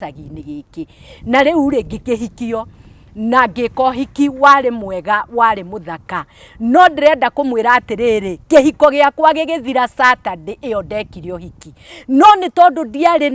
tagi-inĩ gĩkĩ na rĩu rĩ ngĩkĩhikio na ngĩka hiki warĩ mwega warĩ mũthaka no ndĩrenda kũmwĩra atĩrĩrĩ kĩhiko gĩakwa gĩgĩthira Saturday ĩyo ndekire ũhiki no nĩ tondũ ndiarĩ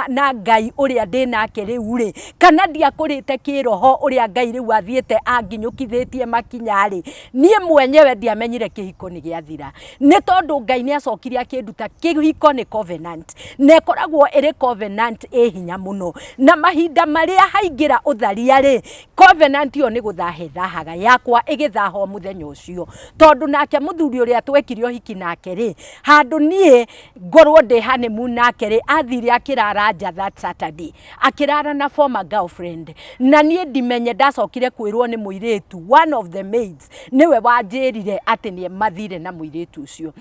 na Ngai ũrĩa ndĩnake rĩu rĩ kana ndiakũrĩte kĩroho ũrĩa Ngai rĩu athiĩte anginyũkithĩtie makinya rĩ niĩ mwenyewe ndiamenyire kĩhiko nĩ gĩathira nĩ tondũ Ngai nĩ acokire akĩnduta kĩhiko nĩ covenant na ĩkoragwo ĩrĩ covenant hinya mũno na mahinda marĩa haingĩra ũtharia rĩ covenant yo nĩ gũthahaga yakwa ĩgĩthahwo mũthenya ũcio tondũ nake mũthuri ũrĩa twekire ũhiki nake rĩ handũ niĩ ngorwo ndĩ honeymoon nake rĩ athire akĩrara nja that Saturday akĩrara na former girlfriend na niĩ ndimenye ndacokire kwĩrwo nĩ mũirĩtu one of the maids niwe wanjĩrire atĩ nĩ mathire na mũirĩtu ũcio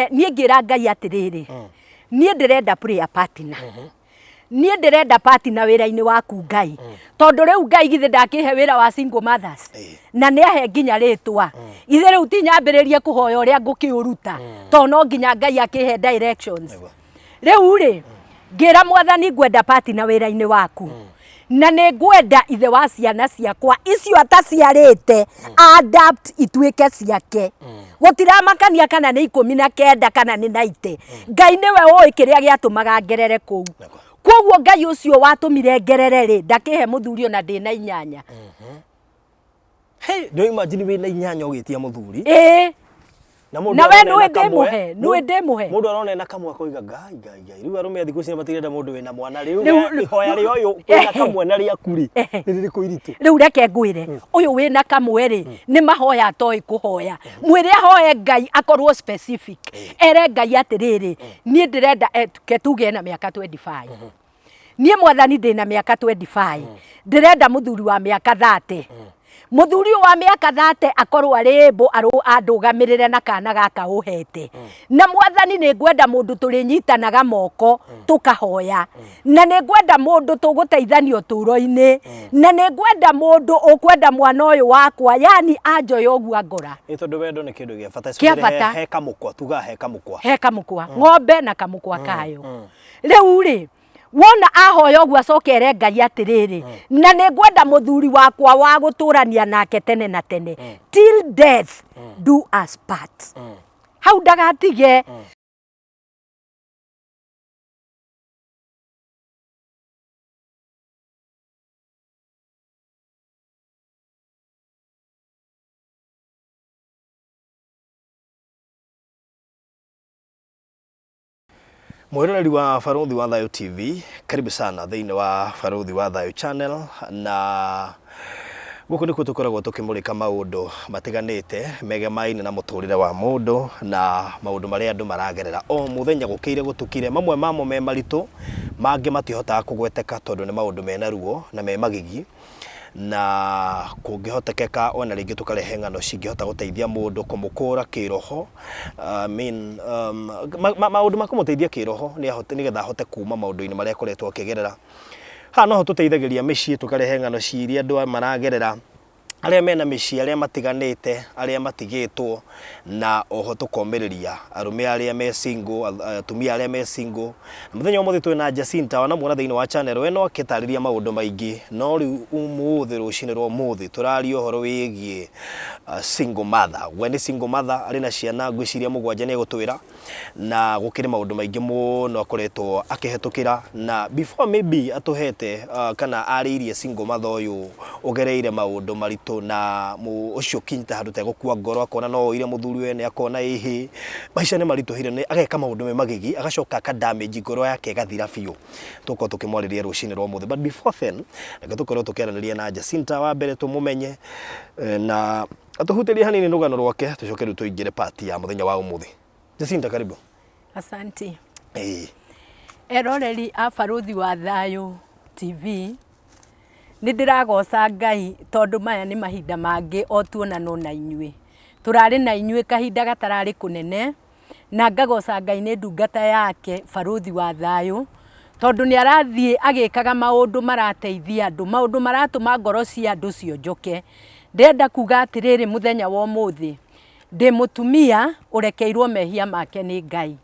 niĩ ngĩra Ngai atĩrĩrĩ niĩ ndĩrenda prayer partner niĩ ndĩrenda partner wĩra-inĩ waku Ngai tondũ rĩu Ngai githĩ ndakĩhe wĩra wa single mothers na nĩ ahe nginya rĩtwa ithe rĩu ti nyambĩrĩrie kũhoya ũrĩa ngũkĩũruta tondũ no nginya Ngai akĩhe directions rĩu rĩ ngĩra Mwathani ngwenda partner wĩra-inĩ waku na nĩ ngwenda ithe wa ciana ciakwa icio ataciarĩte adapt ituĩke ciake gũtiramakania kana nĩ 19 kana nĩ 90 Ngai nĩwe ũĩ kĩrĩa gĩatũmaga ngerere kũu koguo Ngai ũcio watũmire ngerere rĩ ndakĩhe mũthuri ona ndĩ na 8 hey do imagine we na 8 ũgĩtia mũthuri na we nĩ ndĩmũhe mũndũ arona na kamwe akoiga Ngai rĩu arume thikũ ici matirenda mũndũ wĩna mwana rĩu ihoya rĩ ũyũ wĩna kamwe na rĩaku rĩ nĩ rĩkũ iritũ rĩu reke ngwĩre ũyũ wĩna kamwe rĩ nĩ mahoya atoĩ kũhoya mwĩre ahoye Ngai akorwo specific ere Ngai atĩrĩrĩ niĩ ndĩrenda tuge na mĩaka 25 niĩ Mwathani ndĩ na mĩaka 25 ndĩrenda mũthuri wa mĩaka 30 mũthuri wa mĩaka 30 akorwo arĩmbo andũgamĩrĩre na kana gaka ũhete na Mwathani nĩ ngwenda mũndũ tũrĩnyitanaga moko tũkahoya na nĩ ngwenda mũndũ tũgũteithanio ũtũũro-inĩ na nĩ ngwenda mũndũ ũkwenda mwana ũyũ wakwa yani anjoya ũguo ngora tondũ wendo nĩ kĩndũ gĩa bata he kamũkwa tuga he kamũkwa ng'ombe na kamũkwa kayo rĩu rĩ wona ahoya ũguo acokere Ngai atĩrĩrĩ na nĩ ngwenda mũthuri wakwa wa gũtũrania nake tene na tene till death do us part hau ndagatige Mwĩroreri wa Barũthi wa Thayũ TV karibu sana thĩinĩ wa Barũthi wa Thayũ channel na gũkũ nĩkuo tũkoragwo tũkĩmũrĩka maũndũ matiganĩte megemaine na mũtũrĩre wa mũndũ na maũndũ marĩa andũ maragerera o mũthenya gũkĩire gũtukire mamwe mamo me maritũ mangĩ matihotaga kũgweteka tondũ nĩ maũndũ mena ruo na me magigi na kũngĩhotekeka ona rĩngĩ tũkarehe ng'ano cingĩhota gũteithia mũndũ kũmũkũra kĩroho maũndũ ma kũmũteithia kĩroho nĩgetha ahote kuma maũndũ-inĩ marĩa akoretwo akĩgerera haha noho tũteithagĩria mĩciĩ tũkarehe ng'ano ciria andũ maragerera arĩa mena mĩciĩ arĩa matiganĩte arĩa matigĩtwo na oho tũkomĩrĩria arũme arĩa me single atumia arĩa me single mũthenya ũmũthĩ twĩna Jacinta wanamuona thĩinĩ wa channel we no akĩtarĩria maũndũ maingĩ no rĩu ũmũthĩ rũcinĩ rwa ũmũthĩ tũraria ũhoro wĩgiĩ single mother we nĩ single mother arĩ na ciana ngwĩciria 7 nĩ egũtwĩra na gũkĩrĩ maũndũ maingĩ mũno akoretwo akĩhetũkĩra na before maybe atũhete kana arĩirie single mother ũyũ ũgereire maũndũ maritũ na ũcio kinyita handũ tegũkua ngoro akona no oire mũthuri we nĩ akona ihi maica nĩ maritũhire nĩ ageka maũndũ me magigi agacoka aka damage ngoro yake gathira biũ tũkorwo tũkĩmwarĩria rũcinĩ rwa ũmũthĩ but before then reke tũkorwo tũkĩaranĩria na Jacinta wa mbere tũmũmenye na atũhutĩrie hanini rũgano rwake tũcoke rĩu tũingĩre part ya mũthenya wa ũmũthĩ Jacinta karibu asante eroreri a Barũthi wa Thayũ TV nĩ ndĩragoca Ngai tondũ maya nĩ mahinda mangĩ o tuonana na inyuĩ tũrarĩ na inyuĩ kahinda gatararĩ kũnene na ngagoca Ngai nĩ ndungata yake Barũthi wa Thayũ tondũ nĩ arathiĩ agĩkaga maũndũ marateithia andũ maũndũ maratũma ngoro cia andũ cionjoke ndenda kuga atĩrĩrĩ mũthenya wa ũmũthĩ ndĩ mũtumia ũrekeirwo mehia make nĩ Ngai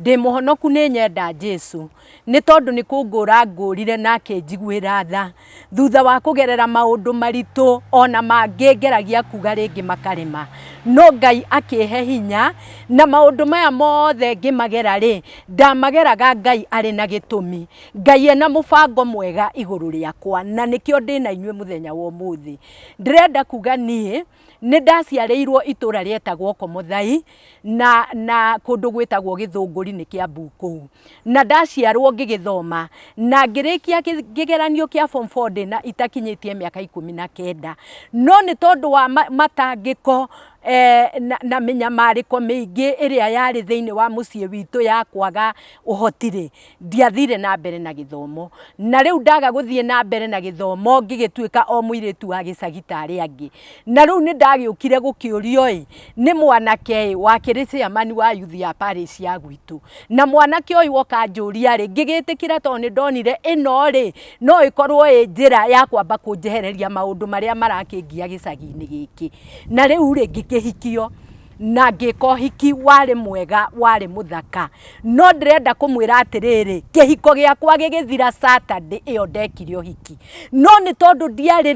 ndĩ mũhonoku nĩ nyenda Jesu nĩ tondũ nĩ kũngũra ngũrire nake njiguĩra tha thutha wa kũgerera maũndũ maritũ ona mangĩ ngeragia kuga rĩngĩ makarema no Ngai akĩhe hinya na maũndũ maya mothe ngĩmagera rĩ ndamageraga Ngai arĩ na gĩtũmi Ngai ena mũbango mwega igũrũ rĩakwa na nĩkĩo ndĩ na inyuĩ mũthenya wa ũmũthĩ ndĩrenda kuga niĩ nĩ ndaciarĩirwo itũra rĩetagwo Komuthai na kũndũ gwĩtagwo Gĩthũngũri nĩ Kĩambu kũu na ndaciarwo ngĩgĩthoma na ngĩrĩkia kĩgeranio kĩa form 4 ndĩna itakinyĩtie mĩaka 19 no nĩ tondũ wa matangĩko na mĩnyamarĩko mĩingĩ ĩrĩa yarĩ thĩinĩ wa mũciĩ witũ ya kwaga ũhoti ndiathire na mbere na gĩthomo na rĩu ndaga gũthiĩ na mbere na gĩthomo ngĩgĩtuĩka o mũirĩtu wa gĩcagi ta arĩa angĩ na rĩu nĩ ndagĩũkire gũkĩũrio nĩ mwanake wa chairman wa youth ya parish ya gwitũ na mwanake ũyũ woka njũria ngĩgĩtĩkĩra tondũ nĩ ndonire ĩno no ĩkorwo ĩ njĩra ya kwamba kũnjehereria maũndũ marĩa marakĩngia gĩcagi-inĩ gĩkĩ na rĩu ngĩkĩhikio na ngĩka ũhiki warĩ mwega warĩ mũthaka no ndĩrenda kũmwĩra atĩrĩrĩ kĩhiko gĩakwa gĩgĩthira Saturday ĩyo ndekire ũhiki no nĩ tondũ ndiarĩ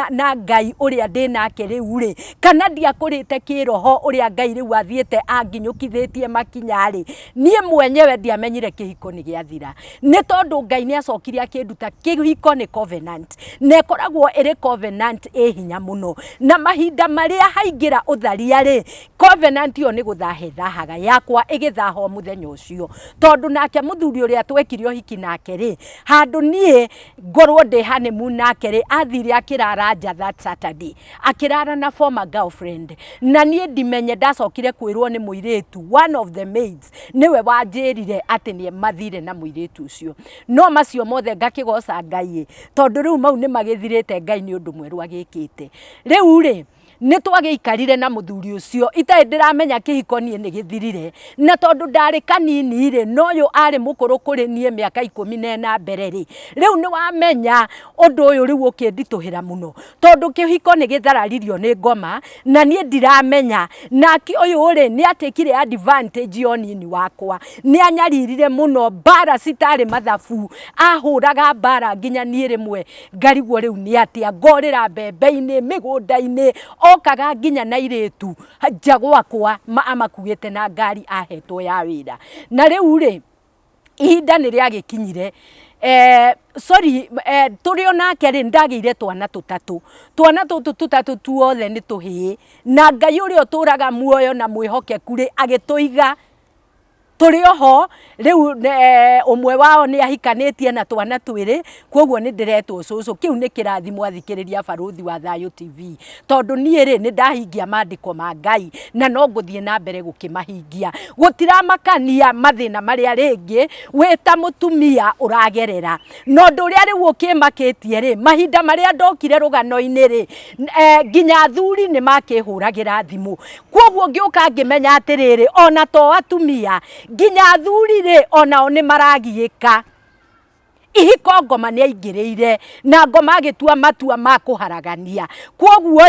na Ngai ũrĩa ndĩ nake rĩu kana ndiakũrĩte kĩroho ũrĩa Ngai rĩu athiĩte anginyũkithĩtie makinya niĩ mwenyewe ndiamenyire kĩhiko nĩ gĩathira nĩ tondũ Ngai nĩ acokire akĩnduta kĩhiko nĩ covenant na ĩkoragwo ĩrĩ covenant ĩ hinya mũno na mahinda marĩa haingĩra ũtharia covenant yo nĩ gũthahe thahaga yakwa ĩgĩthaho mũthenya ũcio tondũ nake mũthuri ũrĩa twekire ũhiki nake handũ niĩ ngorwo ndĩ honeymoon nake athire akĩrara nja that Saturday akĩrara na former girlfriend na niĩ ndimenye ndacokire kwĩrwo nĩ mũirĩtu one of the maids niwe wanjĩrire atĩ nĩ mathire na mũirĩtu ũcio no macio mothe ngakĩgoca Ngai tondũ rĩu mau nĩ magĩthirĩte Ngai nĩ ũndũ mwerũ agĩkĩte rĩu nĩ twagĩikarire na mũthuri ũcio itarĩ ndĩramenya kĩhiko niĩ nĩ gĩthirire na tondũ ndarĩ kanini no ũyũ arĩ mũkũrũ kũrĩ niĩ mĩaka 14 mbere rĩu nĩ wamenya ũndũ ũyũ rĩu ũkĩnditũhĩra mũno tondũ kĩhiko nĩ gĩthararirio nĩ ngoma na niĩ ndiramenya nake ũyũ nĩ atĩkire advantage onini wakwa nĩ anyaririre mũno bara citarĩ mathabu ahũraga bara nginya niĩ rĩmwe ngarigwo rĩu nĩ atĩa ngorĩra mbembe-inĩ mĩgũnda-inĩ okaga nginya na irĩtu nja gwakwa amakuĩte na ngari ahetwo ya wĩra na rĩu ihinda nĩ rĩagĩkinyire tũrĩ onake ndagĩire twana tũtũ tũtatũ tuothe nĩ tũhĩĩ na Ngai ũrĩa ũtũraga muoyo na mwĩhokeku agĩtũiga tũrĩ oho rĩu ũmwe wao nĩ ahikanĩtie na twana twĩrĩ kwoguo nĩ ndĩretwo cũcũ kĩu nĩ kĩrathimo athikĩrĩria Barũthi wa Thayũ TV tondũ niĩ nĩ ndahingia maandĩko ma Ngai na no ngũthiĩ na mbere gũkĩmahingia gũtiramakania mathĩna marĩa rĩngĩ wĩ ta mũtumia ũragerera no ũndũ ũrĩa rĩu ũkĩmakĩtie mahinda marĩa ndokire rũgano-inĩ nginya athuri nĩ makĩhũragĩra thimũ kwoguo ngĩũka ngĩmenya atĩrĩrĩ ona to atumia nginya athuri onao nĩ maragiĩka ihiko ngoma nĩ aingĩrĩire na ngoma agĩtua matua ma kũharagania kwoguo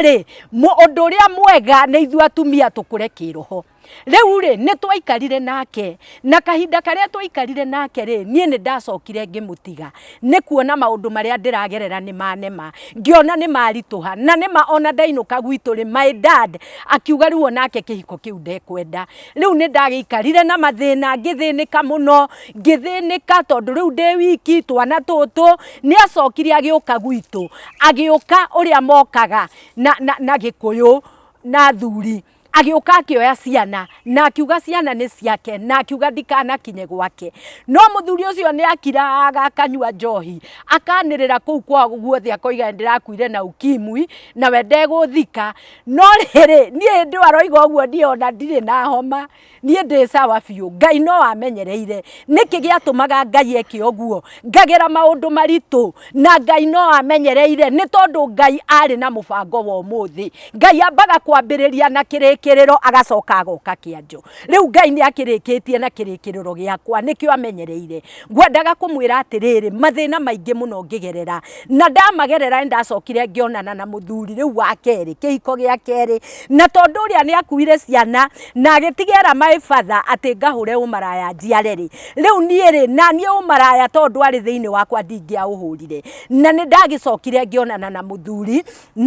ũndũ ũrĩa mwega nĩ ithuĩ atumia tũkũre kĩroho rĩu nĩ twaikarire nake na kahinda karĩa twaikarire nake niĩ nĩ ndacokire ngĩmũtiga nĩ kuona maũndũ marĩa ndĩragerera nĩ manema ngĩona nĩ maritũha na nĩma ona ndainũka gwitũ my dad akiuga rĩu onake kĩhiko kĩu ndekwenda rĩu nĩ ndagĩikarire na mathĩna ngĩthĩnĩka mũno ngĩthĩnĩka tondũ rĩu ndĩ wiki twana tũtũ nĩ acokire agĩũka gwitũ agĩũka ũrĩa mokaga na Gĩkũyũ na athuri agĩũka akĩoya ciana na akiuga ciana nĩ ciake na akiuga ndikanakinye gwake no mũthuri ũcio nĩ akiraga akanyua njohi akanĩrĩra kũu kwao guothe akoiga ndĩrakuire na ukimwi na we ndegũthika no niĩ ndwaroiga ũguo ndiona ndirĩ na homa niĩ ndĩ sawa biũ Ngai no amenyereire nĩkĩ gĩatũmaga Ngai eke ũguo ngagera maũndũ maritũ na Ngai no amenyereire nĩ tondũ Ngai arĩ na mũbango wa ũmũthĩ Ngai ambaga kwambĩrĩria na kĩrĩkĩrĩria kirikiriro agacoka agoka kianjo riu Ngai ni akirikitie na kirikiriro giakwa nikio amenyereire ngwendaga kumwira atiriri mathina maingi muno ngigerera na ndamagerera ndacokire ngionana na muthuri riu wa keri kihiko gia keri na tondu uria ni akuire ciana na agitigera my father ati ngahure umaraya njiare ri riu nie ri na nie umaraya tondu ari thiini wakwa ndingia uhurire na ni ndagicokire ngionana na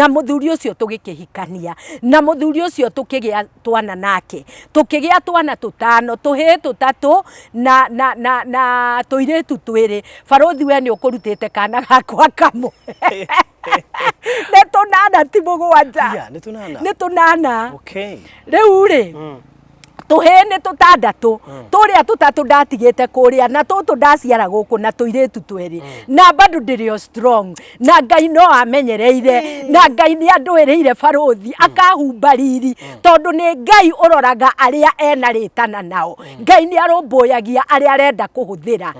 muthuri ucio tugikihikania na muthuri ucio tukigia twana nake tukigia twana tutano tuhi tutatu na tuiretu twiri Barothi we ni ukurutite kana gakwa kamwe netunana ti mugwanja netunana okay riu ri tuhene tutandatu turia tutatu ndatigite kuria na tutu ndaciara guku na tuiretu tweri na bado ndirio strong na Ngai no amenyereire na Ngai ni andwiriire Barothi akahumba riri tondu ni Ngai uroraga aria ena ritana nao Ngai ni arumbuyagia aria arenda kuhuthira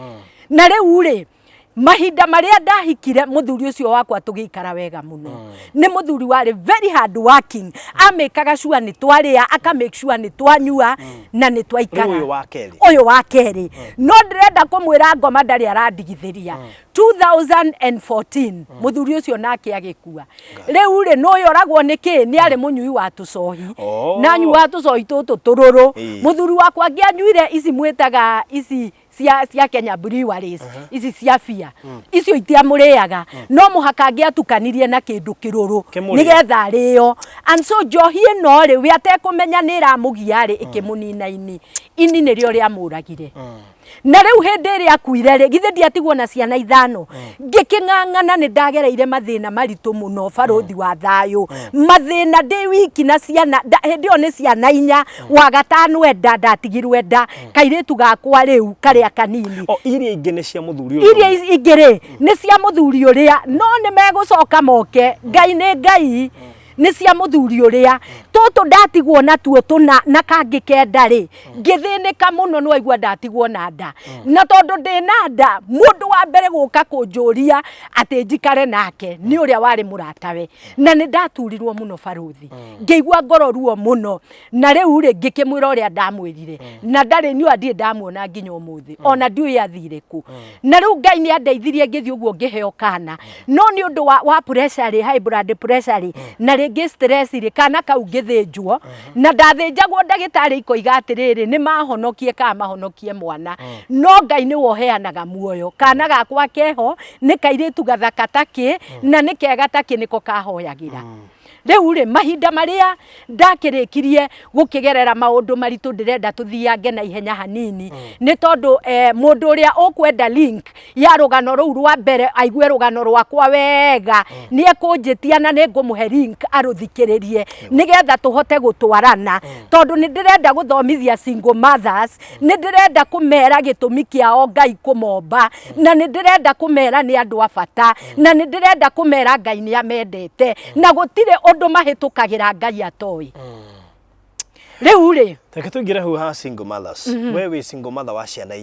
na riu ri mahinda maria ndahikire muthuri ucio wakwa tugikara wega muno ni muthuri wari very hard working amekaga sure ni twaria aka make sure ni twanyua na ni twaikara uyu wa keri no ndirenda kumwira ngoma ndari arandigithiria 2014 muthuri ucio nake agikua riu ri no yoragwo niki ni ari munyui wa tucohi na nyua tucohi tutu tururu muthuri wakwa ngianyuire ici mwitaga ici cia Kenya breweries ici cia fia icio itiamuriaga no muhaka ngiatukanirie na kindu kiruru nigetha rio and so njohi ino ri we atekumenya ni iramugia ri ikimunina ini nirio ria muragire na riu hindi ri akuire ri githe ndiatigwo na ciana ithano ngiking'ang'ana ni ndagereire mathina maritu muno Barothi wa thayu mathina ndi wiki na ciana hindi o ni ciana 4 wa gatano enda ndatigirwe enda kairetu gakwa riu karia kanini iria ingi ni cia muthuri uria iria ingi ri ni cia muthuri uria no ni megucoka moke Ngai ni Ngai ni cia muthuri uria tutu ndatigwo na tuo tuna na kangi kenda ri ngithinika muno no aigua ndatigwo na nda na tondu ndi na nda mundu wa mbere guka kunjuria ati njikare nake ni uria wari muratawe na ni ndaturirwo muno Barothi ngeigua ngoro ruo muno na riu ri ngikimwira uria ndamwirire na ndari ni andie ndamuona nginya umuthi ona ndiu yathire ku na riu Ngai ni andeithirie ngithi uguo ngiheo kana no ni undu wa pressure high blood pressure na ringi stress ri kana kau ngithinjwo na ndathinjagwo ndagitari ikoiga atiriri ni mahonokie ka mahonokie mwana no Ngai ni woheanaga muoyo kana gakwa keho ni kairetu gathaka taki na ni kega taki niko kahoyagira riu ri mahinda maria ndakirikirie gukigerera maundu maritu ndirenda tuthiange na ihenya hanini ni tondu mundu uria ukwenda link ya rugano ruu rwa mbere aigue rugano rwakwa wega ni ekunjitia na ni ngumuhe link aruthikiririe nigetha tuhote gutwarana tondu ni ndirenda guthomithia single mothers ni ndirenda kumera gitumi kiao Ngai kumomba na ni ndirenda kumera ni andu abata na ni ndirenda kumera Ngai ni amendete na gutire undu mahitukagira Ngai atoi riu ri Reke tuingire hu ha single mothers wewe single mother wa ciana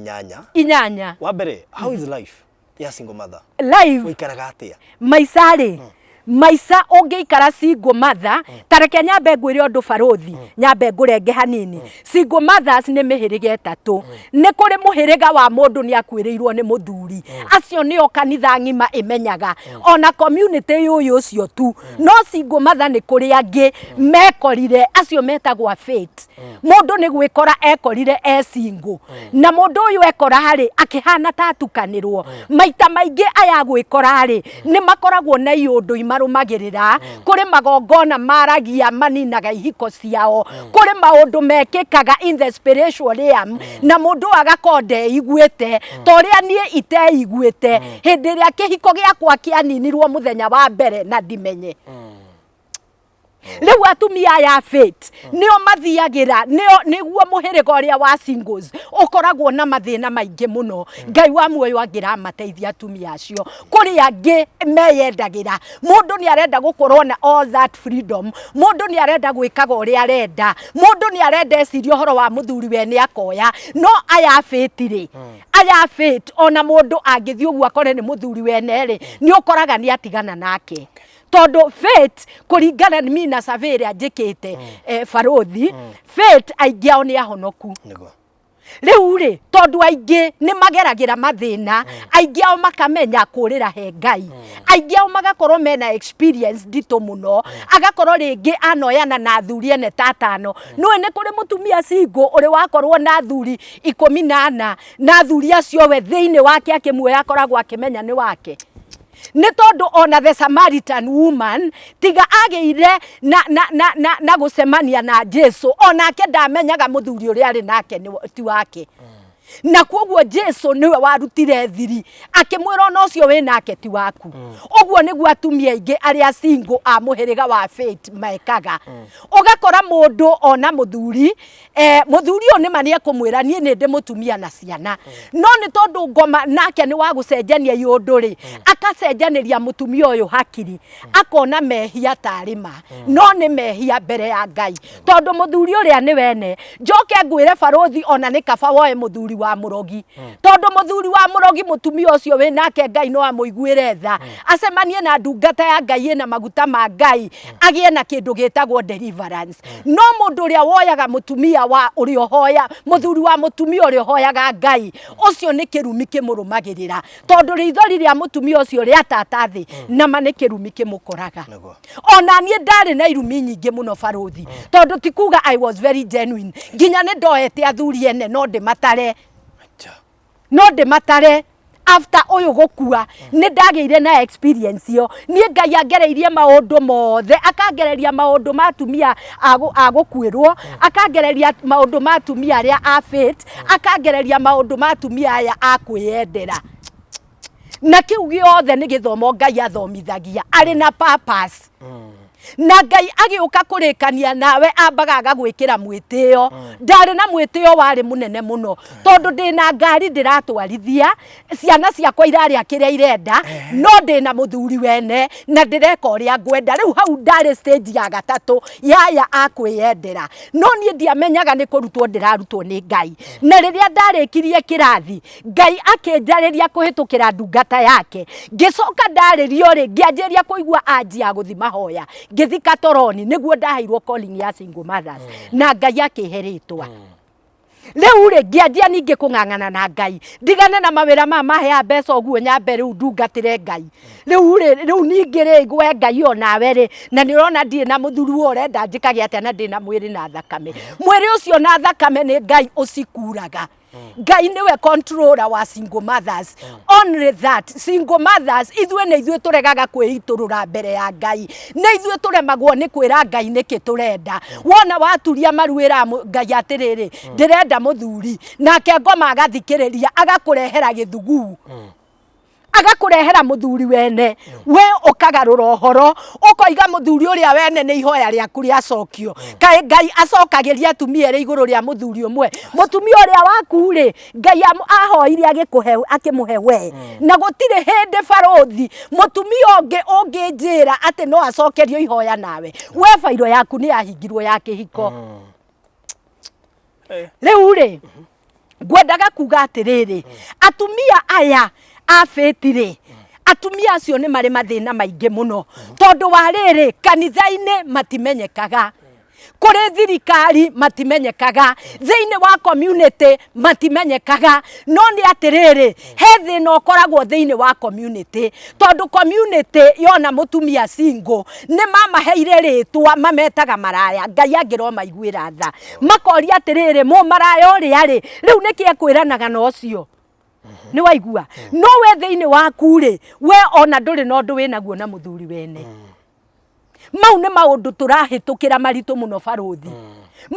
inyanya wa mbere how is life ya single mother life wikaraga atia maisa ri maisa ungiikara single mother tareke nyambe ngwire undu Barothi nyambe ngurenge hanini single mothers ni mihirige tatu ni kuri muhiriga wa mundu ni akwiriirwo ni muthuri acio ni o kanitha ngima imenyaga ona community uyu ucio tu no single mother ni kuri angi mekorire acio metagwa fate mundu ni gwikora ekorire single na mundu uyu ekora hari akihana tatukanirwo maita maingi aya gwikora hari ni makoragwo na iundu marumagirira kuri magongona maragia maninaga ihiko ciao kuri maundu mekikaga in the spiritual realm na mundu agakonde iguite toria nie iteiguite hindi ria kihiko giakwa kianinirwo muthenya wa mbere na ndimenye riu atumia ya fate nio mathiagira niguo muhiriga uria wa singles ukoragwo na mathina maingi muno Ngai wa muoyo angira mateithia atumia acio kuri angi meyendagira mundu ni arenda gukorwo na all that freedom mundu ni arenda gwikaga uria arenda mundu ni arenda cirio horo wa muthuri we ni akoya no aya fate ri aya fate ona mundu angithio ugu akore ni muthuri we nere ni ukoraga ni atigana nake tondu Faith kuringana ni mina survey ria njikite barothi Faith aingi ao ni ahonoku riu ri tondu aingi ni mageragira mathina aingi ao makamenya kurira he Ngai aingi ao magakorwo mena experience ndito muno agakorwo ringi anoyana na athuri ene tatano no ni kuri mutumia singo uri wakorwo na athuri 14 na athuri acio we thiini wake akimwe akoragwo akimenya ni wake ni tondu ona the Samaritan woman tiga ageire na gucemania na Jesu onake ndamenyaga muthuri uri ari nake ni ti wake na kwoguo Jesu niwe warutire thiri akimwira ona ucio we nake ti waku oguo niguo atumia ingi aria singo a muhiriga wa Faith maekaga ugakora mundu ona muthuri muthuri oni mani akumwira nie ni ndi mutumia na ciana no ni tondu ngoma nake ni wa gucenjania yundu ri akacenjaniria mutumia uyu hakiri akona mehia tarima no ni mehia mbere ya Ngai tondu muthuri uria ni wene njoke ngwire barothi ona ni kaba woe muthuri wa murogi tondu muthuri wa murogi mutumia ucio we nake Ngai no amuiguire tha acemanie na ndungata ya Ngai ena maguta ma Ngai agie na kindu gitagwo deliverance no mundu uria woyaga mutumia wa urio hoya muthuri wa mutumia urio hoyaga Ngai ucio ni kirumi kimurumagirira tondu rithori ria mutumia ucio ria tatathi na mane kirumi kimukoraga ona nie ndari na irumi nyingi muno barothi tondu tikuga I was very genuine nginya ni ndoete athuri ene no ndimatare after oyo gukua ni ndageire na experience yo nie Ngai angereirie maundu mothe akangereria maundu matumia agukwirwo akangereria maundu matumia aria a Faith akangereria maundu matumia aya akwiyendera na kiu giothe ni githomo Ngai athomithagia ari na purpose na Ngai agiuka kurikania nawe ambaga agagwikira mwitio ndari na mwitio wari munene muno tondu ndina ngari ndiratwarithia ciana ciakwa irari akiria irenda no ndina muthuri wene na ndireka uria ngwenda riu hau ndari stage ya gatatu yaya akwiyendera no nie ndiamenyaga ni kurutwo ndirarutwo ni Ngai na riria ndarikirie kirathi Ngai akinjariria kuhitukira ndungata yake ngicoka ndaririo ri ngianjiria kuigua aji ya guthima hoya ngithika toroni niguo ndaheirwo calling ya single mothers na Ngai akiheritwa riu ri ngianjia ningi kung'ang'ana na Ngai ndigane na mawira mahea mbeca uguo nyambe riu ndungatire Ngai riu ningi ri gwe Ngai onawe ri na ni urona ndire na muthuri urenda njikage atia na ndina mwiri na thakame mwiri ucio na thakame ni Ngai ucikuraga Ngai niwe controller wa single mothers only that single mothers ithuĩ turegaga kwĩiturura mbere ya Ngai na ithuĩ turemagwo ni kwĩra Ngai niki turenda wona waturia maruĩra Ngai atiriri ndirenda muthuri nake ngoma agathikĩrĩria agakurehera gĩthuguu agakurehera muthuri wene we ukagarura ohoro ukoiga muthuri uria wene ni ihoya riaku ria cokio kai Ngai acokagiria atumia ri iguru ria muthuri umwe mutumia uria waku ri Ngai ahoire akimuhe we na gutire hindi barothi mutumia ungi unginjira ati no acokerio ihoya nawe we fairo yaku ni yahingirwo ya kihiko riu ri ngwendaga kuga atiriri atumia aya a Faith ri atumia acio ni mari mathina maingi muno tondu wa riri kanitha-ini matimenyekaga kuri thirikari matimenyekaga thiini wa community matimenyekaga no ni atiriri he thina ukoragwo thiini wa community tondu community yona mutumia single ni mamaheire ritwa mametaga maraya Ngai angiro maiguira tha makoria atiriri mu maraya uria ri riu niki ekwiranaga no ucio ni waigua no we thiini waku ri we ona nduri no ndu winaguo na muthuri wene mau ni maundu turahitukira maritu muno barothi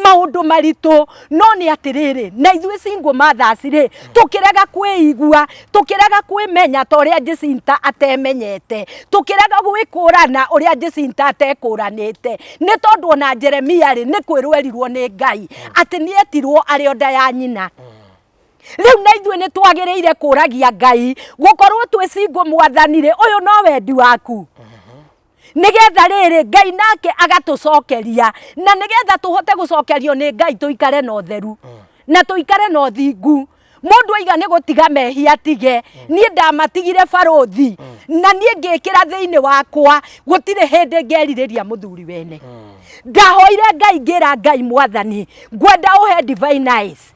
maundu maritu no ni atiriri na ithuĩ single mothers ri tukirega kwĩigua tukirega kwĩmenya ta uria Jacinta atemenyete tukirega gwĩkũrana uria Jacinta atekũranĩte ni tondu ona Jeremia ri ni kwĩrwo erirwo ni Ngai ati ni etirwo arĩ o nda ya nyina riu na ithuĩ ni twagĩrĩire kũragia Ngai gukorwo twĩ single mwathani ri uyu no wendi waku nigetha riri Ngai nake agatucokeria na nigetha tuhote gucokerio ni Ngai tuikare na utheru na tuikare na uthingu mundu aiga ni gutiga mehia tige nie ndamatigire barothi na nie ngikira thiini wakwa gutire hindi ngeririria muthuri wene ndahoire Ngai ngira Ngai mwathani ngwenda uhe divine eyes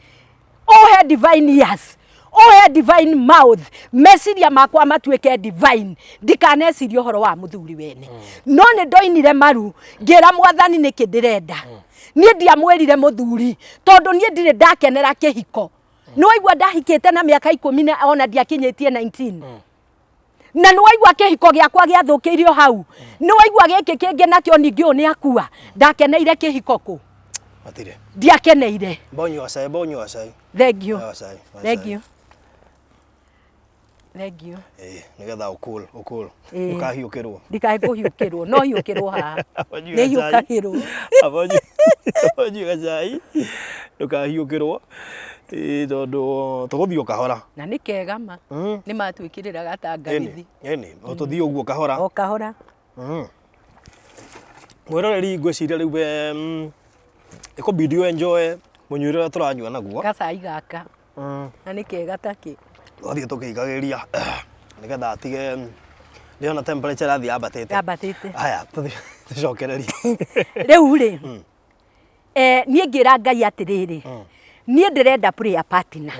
uhe divine ears uhe divine mouth meciria makwa matuike divine ndikaneciria horo wa muthuri wene no ni ndoinire maru ngira mwathani niki ndirenda nie ndiamwirire muthuri tondu nie ndire ndakenera kihiko no aigua ndahikite na miaka 10 ona ndiakinyitie 19 na no aigua kihiko giakwa giathukiirio hau no aigua giki kingi nakio ningio ni akua ndakeneire kihiko ku matire ndiakeneire bonyo asai thank you thank you nigetha ukul ukahiukirwo ndikae kuhiukirwo no hiukirwo ha ni hiukirwo abonyo gacai ukahiukirwo tondu tuguthio kahora na ni kega ma ni matwikirira gatangarithi tuthio uguo kahora o kahora mwiroreri ngwiciria riu iko video enjoy munyuire turanyua naguo gacai gaka na ni kega taki wathie tukigagiria nigetha atige ndiona temperature athi ambatite haya tucokererie riu ri nie ngira Ngai atiriri nie ndirenda prayer partner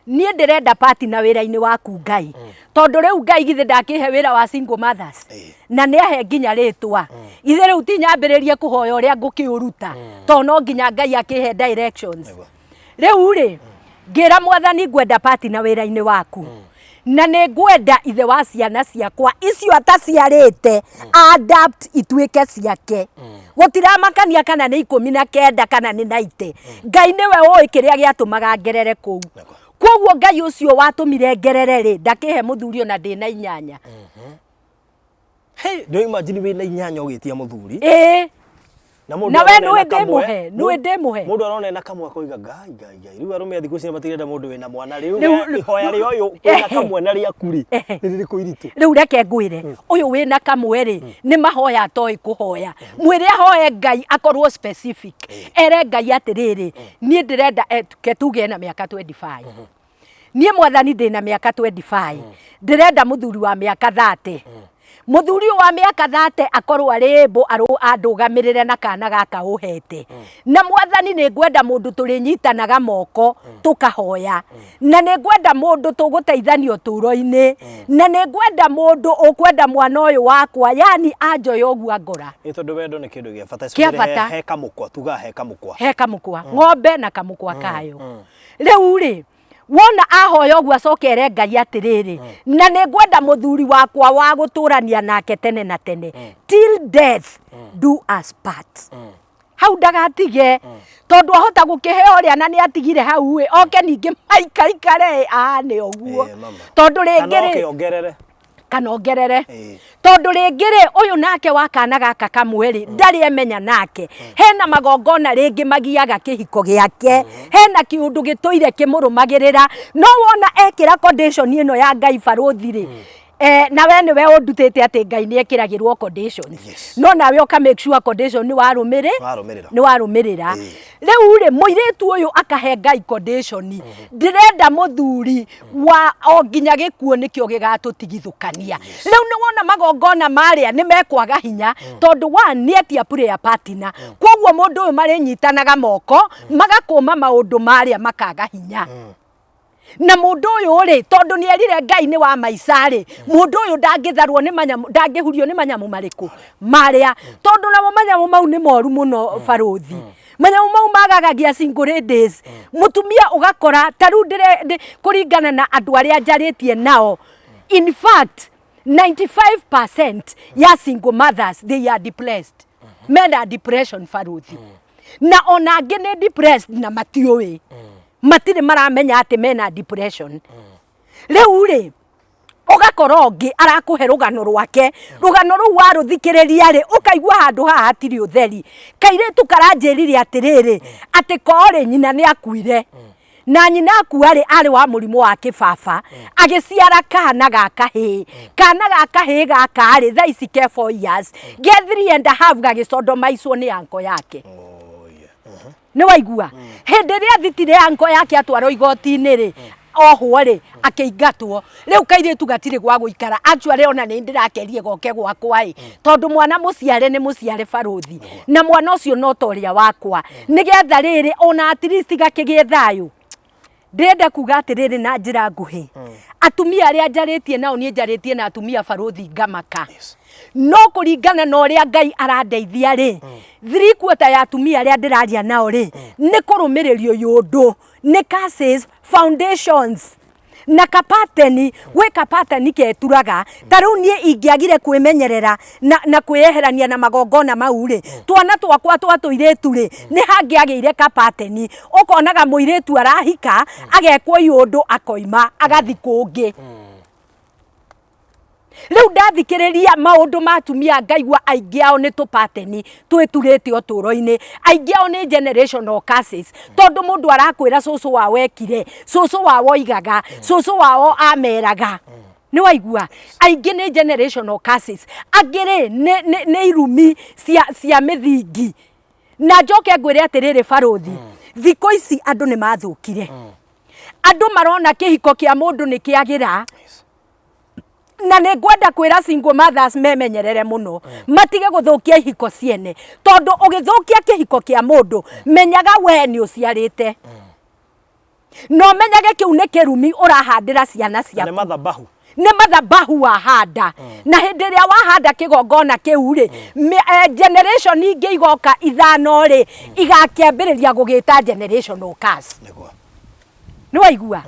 nie ndirenda partner wira-ini waku Ngai tondu riu Ngai githe ndakihe wira wa single mothers na ni ahe nginya ritwa ithe riu tinyambiririe kuhoya uria ngukiuruta to no nginya Ngai akihe directions riu ri ngira mwathani ngwenda partner wira-ini waku na ne ngwenda ithe wa ciana ciakwa icio ataciarite adapt ituike ciake gutiramakania kana ni 19 kana ni 90 Ngai niwe oi kiria giatumaga ngerere kuu koguo Ngai ucio watumire ngerere ri ndakihe muthuri ona ndina 8 hey do imagine we na 8 ugitia muthuri na we nwe ndemuhe mundu arona na kamwe koiga Ngai riu arume thiku cia matirenda mundu wina mwana riu ihoya ri uyu wina kamwe na ria kuri riri kuiritu riu reke ngwire uyu wina kamwe ri ni mahoya atoi kuhoya mwire ahoye Ngai akorwo specific ere Ngai atiriri nie ndirenda tuge na miaka 25 nie mwathani ndina miaka 25 ndirenda muthuri wa miaka 30 muthuri wa miaka 30 akorwo arimbo andugamirire na kana gaka uhete na mwathani ni ngwenda mundu turinyitanaga moko tukahoya na ni ngwenda mundu tuguteithania uturo-ini na ni ngwenda mundu ukwenda mwana uyu wakwa yani anjoya ogua ngora tondu wendo ni kindu gia bata he kamukwa tuga he kamukwa ng'ombe na kamukwa kayo riu ri wona ahoya ogua cokere Ngai atiriri na ni ngwenda muthuri wakwa wa guturania nake tene na tene till death do us part hau ndagatige tondu ahota gukihe uria na ni atigire hau we oke ningi maikaikare ni oguo tondu ringiri kana ongerere tondu ringiri uyu nake wakana gaka kamweri ndari emenya nake hena magongona ringi magiaga kihiko giake hena kiundu gituire kimurumagirira no wona ekira condition ino ya Ngai barothi ri na we ni we undutite ati Ngai ni ekiragirwo conditions no nawe uka make sure condition ni warumirira riu ri muiritu uyu akahe Ngai condition ndirenda muthuri wa o nginya gikuo nikio gigatutigithukania riu ni wona magongona maria ni mekwaga hinya tondu one ni etia prayer partner koguo mundu uyu marinyitanaga moko magakuma maundu maria makaga hinya na mundu uyu ri tondu ni erire Ngai ni wa maicari mundu uyu ndangitharwo ni manyamu ndangihurio ni manyamu mariku maria tondu na manyamu mau ni moru muno barothi manyamu mau magagagia single ladies mutumia ugakora taru ndire kuringana na andu aria njaritie nao in fact 95% ya single mothers they are depressed men are depression barothi na ona angi ni depressed na matiui matire maramenya ati mena depression riu ri ugakora ungi arakuhe rugano rwake rugano ru waruthikiriria ri ukaigua handu haha hatiri utheri kairitu karanjirire atiriri ati kore nyina ni akuire na nyina akua ri ari wa murimu wa kibaba agiciara kana gaka hi gaka ri thaici ke 4 years ge 3 and a half gagicondo maicwo ni anko yake Nĩ waigua hĩndĩ ĩrĩa thitire anko yake atwarwo igoti-inĩ rĩ oho rĩ akĩingatwo rĩu kairĩtu gatirĩ gwa gũikara actually ona nĩ ndĩrakerie goke gwakwa ĩ tondũ mwana mũciare nĩ mũciare barothi na mwana ũcio no torĩa wakwa nĩgetha rĩrĩ ona at least gakĩgĩe thayũ. Ndĩrenda kuga atĩrĩrĩ na njĩra nguhĩ atumia arĩa njarĩtie nao niĩ njarĩtie na atumia barothi ngamaka no kũringana na ũrĩa Ngai arandeithia rĩ 3/4 ya atumia arĩa ndĩraria nao rĩ nĩ kũrũmĩrĩrio yũndũ nĩ causes foundations na kapateni gwĩ kapateni keturaga ta rĩu niĩ ingĩagire kwĩmenyerera na kwĩyeherania na magongona mau rĩ twana twakwa twa tũirĩtu rĩ nĩ hangĩagĩire kapateni ũkonaga mũirĩtu arahika agekwo yũndũ akoima agathi kũngĩ. Rĩu ndathikĩrĩria maũndũ ma atumia ngaigua aingĩ ao nĩ tũpateni twĩturĩte ũtũro-inĩ aingĩ ao nĩ generational curses tondũ mũndũ arakwĩra cũcũ wao ekire cũcũ wao oigaga cũcũ wao ameraga. Nĩ waigua aingĩ nĩ generational curses angĩ rĩ nĩ irumi cia mĩthingi na njoke ngwĩre atĩrĩrĩ barothi thikũ ici andũ nĩ mathũkire andũ marona kĩhiko kĩa mũndũ nĩ kĩagĩra na nĩ ngwenda kwĩra single mothers memenyerere mũno matige gũthũkia ihiko ciene tondũ ũgĩthũkia kĩhiko kĩa mũndũ menyaga we nĩ ũciarĩte no menyage kĩu nĩ kĩrumi ũrahandĩra ciana ciaku nĩ mathabahu wahanda na hĩndĩ ĩrĩa wahanda kĩgongona kĩu rĩ generation ingĩ igoka ithano rĩ igakĩambĩrĩria gũgĩta generational curse. Nĩ waigua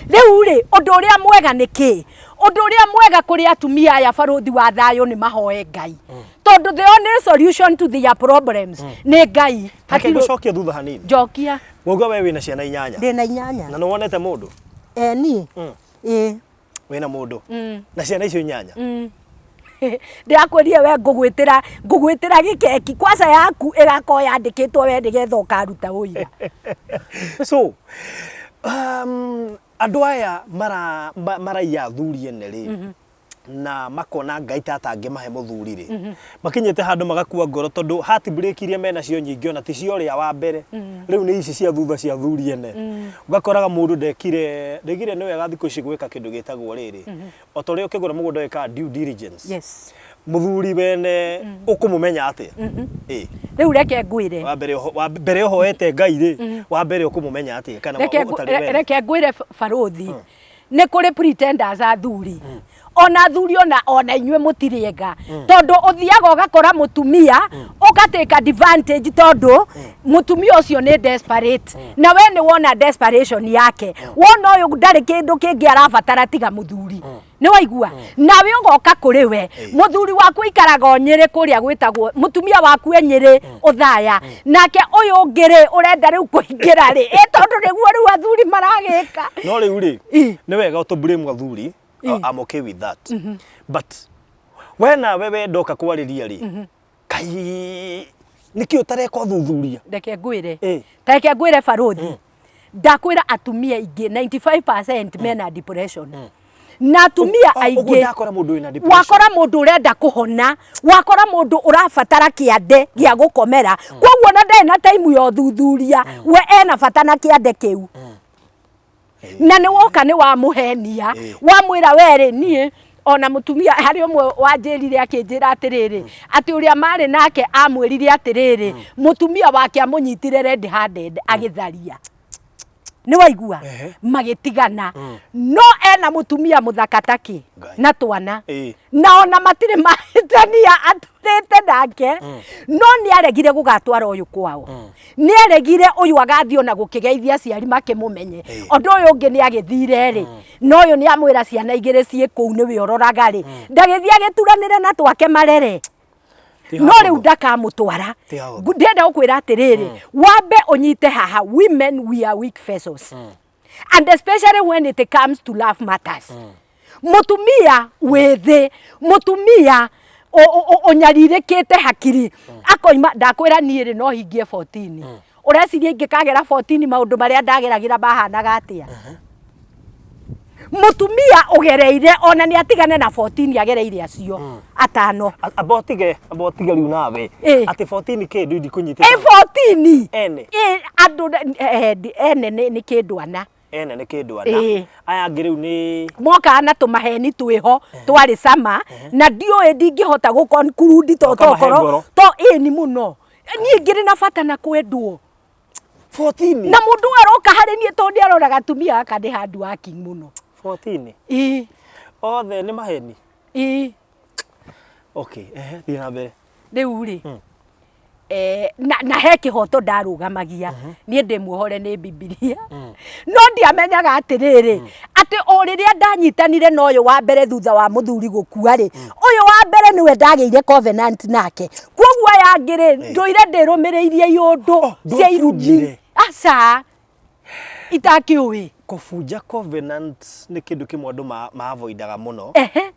rĩu rĩ ũndũ ũrĩa mwega nĩ kĩ ũndũ ũrĩa mwega kũrĩ atumia aya barothi wa thayũ nĩ mahoe Ngai tondũ the only solution to their problems nĩ Ngai. Hakĩgũcokia thutha hanini njokia wauga we wĩna ciana 8 ndĩna 8 na nĩ wonete mũndũ niĩ wĩna mũndũ na ciana icio 8 ndĩrakweria we ngũgwĩtĩra gĩkeki kwaca yaku ĩgakorwo yandĩkĩtwo we nĩgetha ũkaruta ũira. So andũ aya maraiya athuri ene rĩ na makona Ngai tata angĩmahe mũthuri rĩ makinyĩte handũ magakua ngoro tondũ heart break iria mena cio nyingĩ ona ti cio ũrĩa wa mbere rĩu nĩ ici cia thutha cia athuri ene ũgakoraga mũndũ ndegire nĩ wega thikũ ici gwĩka kĩndũ gĩtagwo rĩrĩ o ta ũrĩa ũkĩgũra mũgũnda wĩkaga due diligence. Yes. Mũthuri wene ũkũmũmenya atĩa? Rĩu reke ngwĩre wa mbere ũhoete Ngai rĩ wa mbere ũkũmũmenya atĩa kana reke ngwĩre barothi nĩ kũrĩ pretenders athuri ona athuri ona inyuĩ mũtirĩega tondũ ũthiaga ũgakora mũtumia ũgatake advantage tondũ mũtumia ũcio nĩ desperate na we nĩ wona desperation yake wona ũyũ ndarĩ kĩndũ kĩngĩ arabatara tiga mũthuri. Nĩ waigua nawe ũgoka kũrĩ we mũthuri waku ikaraga Nyĩrĩ kũrĩa gwĩtagwo mũtumia waku Nyĩrĩ ũthaya nake ũyũ ũngĩ rĩ ũrenda rĩu kũingĩra rĩ tondũ nĩguo rĩu athuri maragĩka. No rĩu rĩ nĩ wega ũtũ blame athuri. I'm okay with that. But when we ndoka kwarĩria rĩ kai nĩkĩ ũtareka ũthuthuria reke ngwĩre barothi ndakwĩra atumia ingĩ 95% mena depression na atumia aingĩ wakora mũndũ ũrenda kũhona wakora mũndũ ũrabatara kĩande gĩa gũkomera koguo na ndarĩ na time ya ũthuthuria we ena bata na kĩande kĩu na nĩ woka nĩ wamũhenia wamwĩra werĩ niĩ ona mũtumia harĩ ũmwe wanjĩrire akĩnjĩra atĩrĩrĩ atĩ ũrĩa marĩ nake amwĩrire atĩrĩrĩ mũtumia wake amũnyitire red handed agĩtharia. Nĩ waigua magĩtigana no ena mũtumia mũthaka taki na twana na ona matirĩ mahĩtania atũrĩte nake no nĩ aregire gũgatwara ũyũ kwao nĩ aregire ũyũ agathio na gũkĩgeithia aciari makĩmũmenye ũndũ ũyũ ũngĩ nĩ agĩthire rĩ no ũyũ nĩ amwĩra ciana igĩrĩ ciĩ kũu nĩwe ũroraga rĩ ndagĩthiĩ agĩturanĩre na twake marere no rĩu ndakamũtwara ndĩrenda gũkwĩra atĩrĩrĩ wambe ũnyite haha women we are weak vessels and especially when it comes to love matters. Mũtumia wĩthĩ mũtumia ũnyarirĩkĩte hakiri akoima ndakwĩra niĩ rĩ no hingie 14 ũreciria ingĩkagera 14 maũndũ marĩa ndageragĩra bahanaga atĩa mutumia ugereire ona ni atigane na 14 agereire acio atano abotige riu nawe ati 14 ke ndu ndikunyite 14 ene andu ene ni kindwana ene ni kindwana aya ngiriu ni moka na tumaheni twiho twari sama na ndioi ndingihota gukonkurundi to tokoro to ni muno ni ngiri na bata na kwendwo 14 na mundu aroka hari nie to ndi arora gatumia aka ndi handu haki muno 14 othe ni maheni okay thina mbere riu ri na he kihoto ndarugamagia nie ndi muhore ni Biblia no ndiamenyaga atiriri ati o riria ndanyitanire na uyu wa mbere thutha wa muthuri gukua ri uyu wa mbere niwe ndageire covenant nake kwoguo aya ngiri nduire ndirumiriirie yundu cia irumi aca itakiuwi kufunja covenant ni kindu kimwe andu maavoidaga muno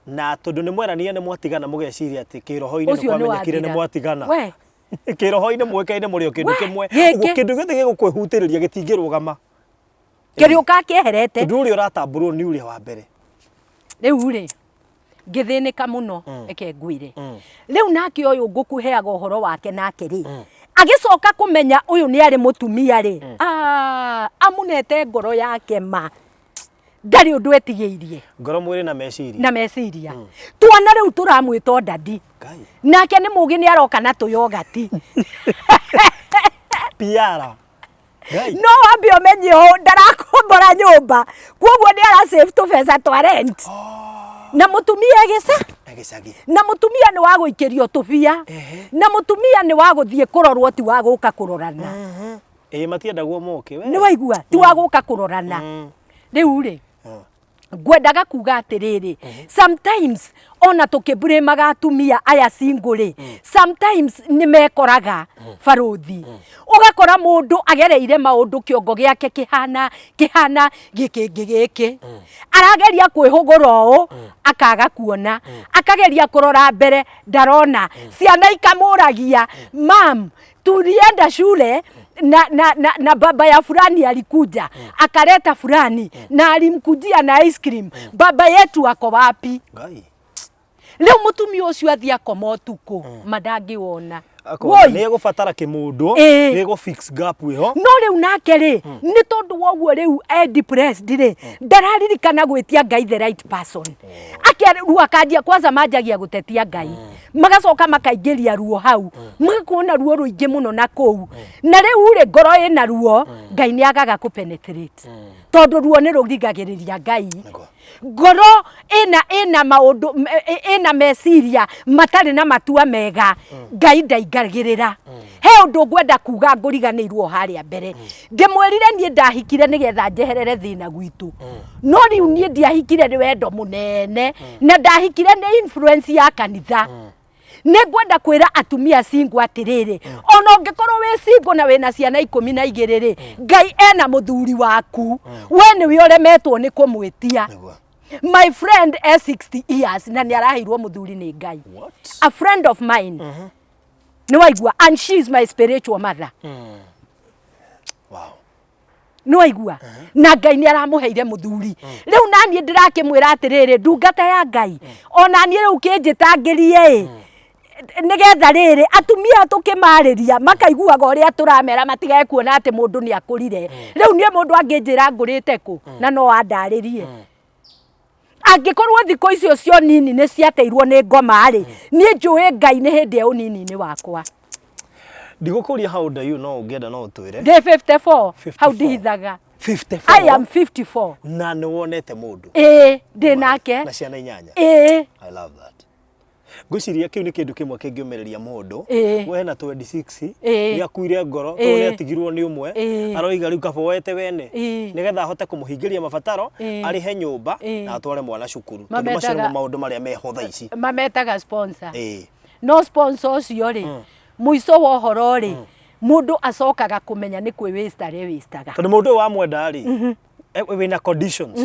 na tondu ni mwerania ni mwatigana mugeciria ati kiroho-ini ni kwamenyekire ni mwatigana kiroho-ini mwekaine murio kindu kimwe kindu githe gigukwihutiriria gitingirugama kirio ka kieherete ndu uri uratamburu ni uri wa mbere riu ri ngithinika muno eke ngwire riu nake uyu ngukuheaga uhoro wake nake ri agicoka kumenya uyu ni ari mutumia ri amunete ngoro yake ma ndari undu etigiirie ngoro mwiri na meciria twana riu turamwita dadi nake ni mugi ni aroka na tuyogati piara no ambi omenye ho ndarakombora nyumba kwoguo ni ara save to pesa to rent na mutumia egicagi na mutumia ni wa guikirio tubia na mutumia ni wa guthie kurorwo ti wa guka kurorana matiendagwo moke we ni waigua ti wa guka kurorana riu ri ngwendaga kuga atiriri sometimes ona tukibremaga atumia aya single sometimes ni mekoraga baruthi ugakora mundu agereire maundu kiongo giake kihana giki arageria kwihugura u akaga kuona akageria kurora mbere ndarona ciana ikamuragia mam tulienda shule na baba ya fulani alikuja akaleta fulani na alimkujia na ice cream baba yetu ako wapi leo mutumia ucio athia komotuko madangiwona ni gubatara kimundu ni go fix gap wiho no riu nake ri ni tondu woguo riu depressed ri ndararirikana gwitia Ngai the right person akiru akanjia kwanza manjagia gutetia Ngai magacoka makaingiria ruo hau magakuona ruo ruingi muno na kou na riu ri ngoro ina ruo Ngai ni agaga ku penetrate tondu ruo ni rurigagiriria Ngai ngoro ina maundu ina meciria matari na matua mega Ngai ndaingagirira he undu ngwenda kuga nguriganirwo haria mbere ndimwerire nie ndahikire nigetha njeherere thina gwitu no riu nie ndiahikire ni wendo munene na ndahikire ni influence ya kanitha ne ngwenda kwira atumia single atiriri ona ungikorwo wi single na wina ciana 12 ri Ngai ena muthuri waku we niwe uremetwo ni kumwitia my friend is 60 years na ni araheirwo muthuri ni Ngai a friend of mine ni waigua and she is my spiritual mother wow ni waigua na Ngai ni aramuheire muthuri riu nani ndirakimwira atiriri ndungata ya Ngai ona ni riu kinjitangirie nigetha riri atumia tukimariria makaiguaga uria turamera matigae kuona ati mundu ni akurire riu nie mundu anginjira ngurite ku na no andaririe angikorwo thiko icio cio nini ni ciateirwo ni ngoma ri nie njui Ngai ni hindi eu nini ni wakwa ndigukuria how old are you no ungenda no utwire de 54 how ndihithaga 54 I am 54 na ni wonete mundu ndi nake na ciana 8 I love that ngwiciria kiu ni kindu kimwe kingiumereria mundu we na 26 ni akuire ngoro to ni atigirwo ni umwe aroiga riu kaboete wene nigetha ahote kumuhingiria mabataro ari he nyumba na atware mwana cukuru tondu macio ni maundu maria meho tha ici mametaga sponsor no sponsor ucio ri muico wa horo ri mundu acokaga kumenya ni kwi wastaga tondu mundu wa mwenda ri wina conditions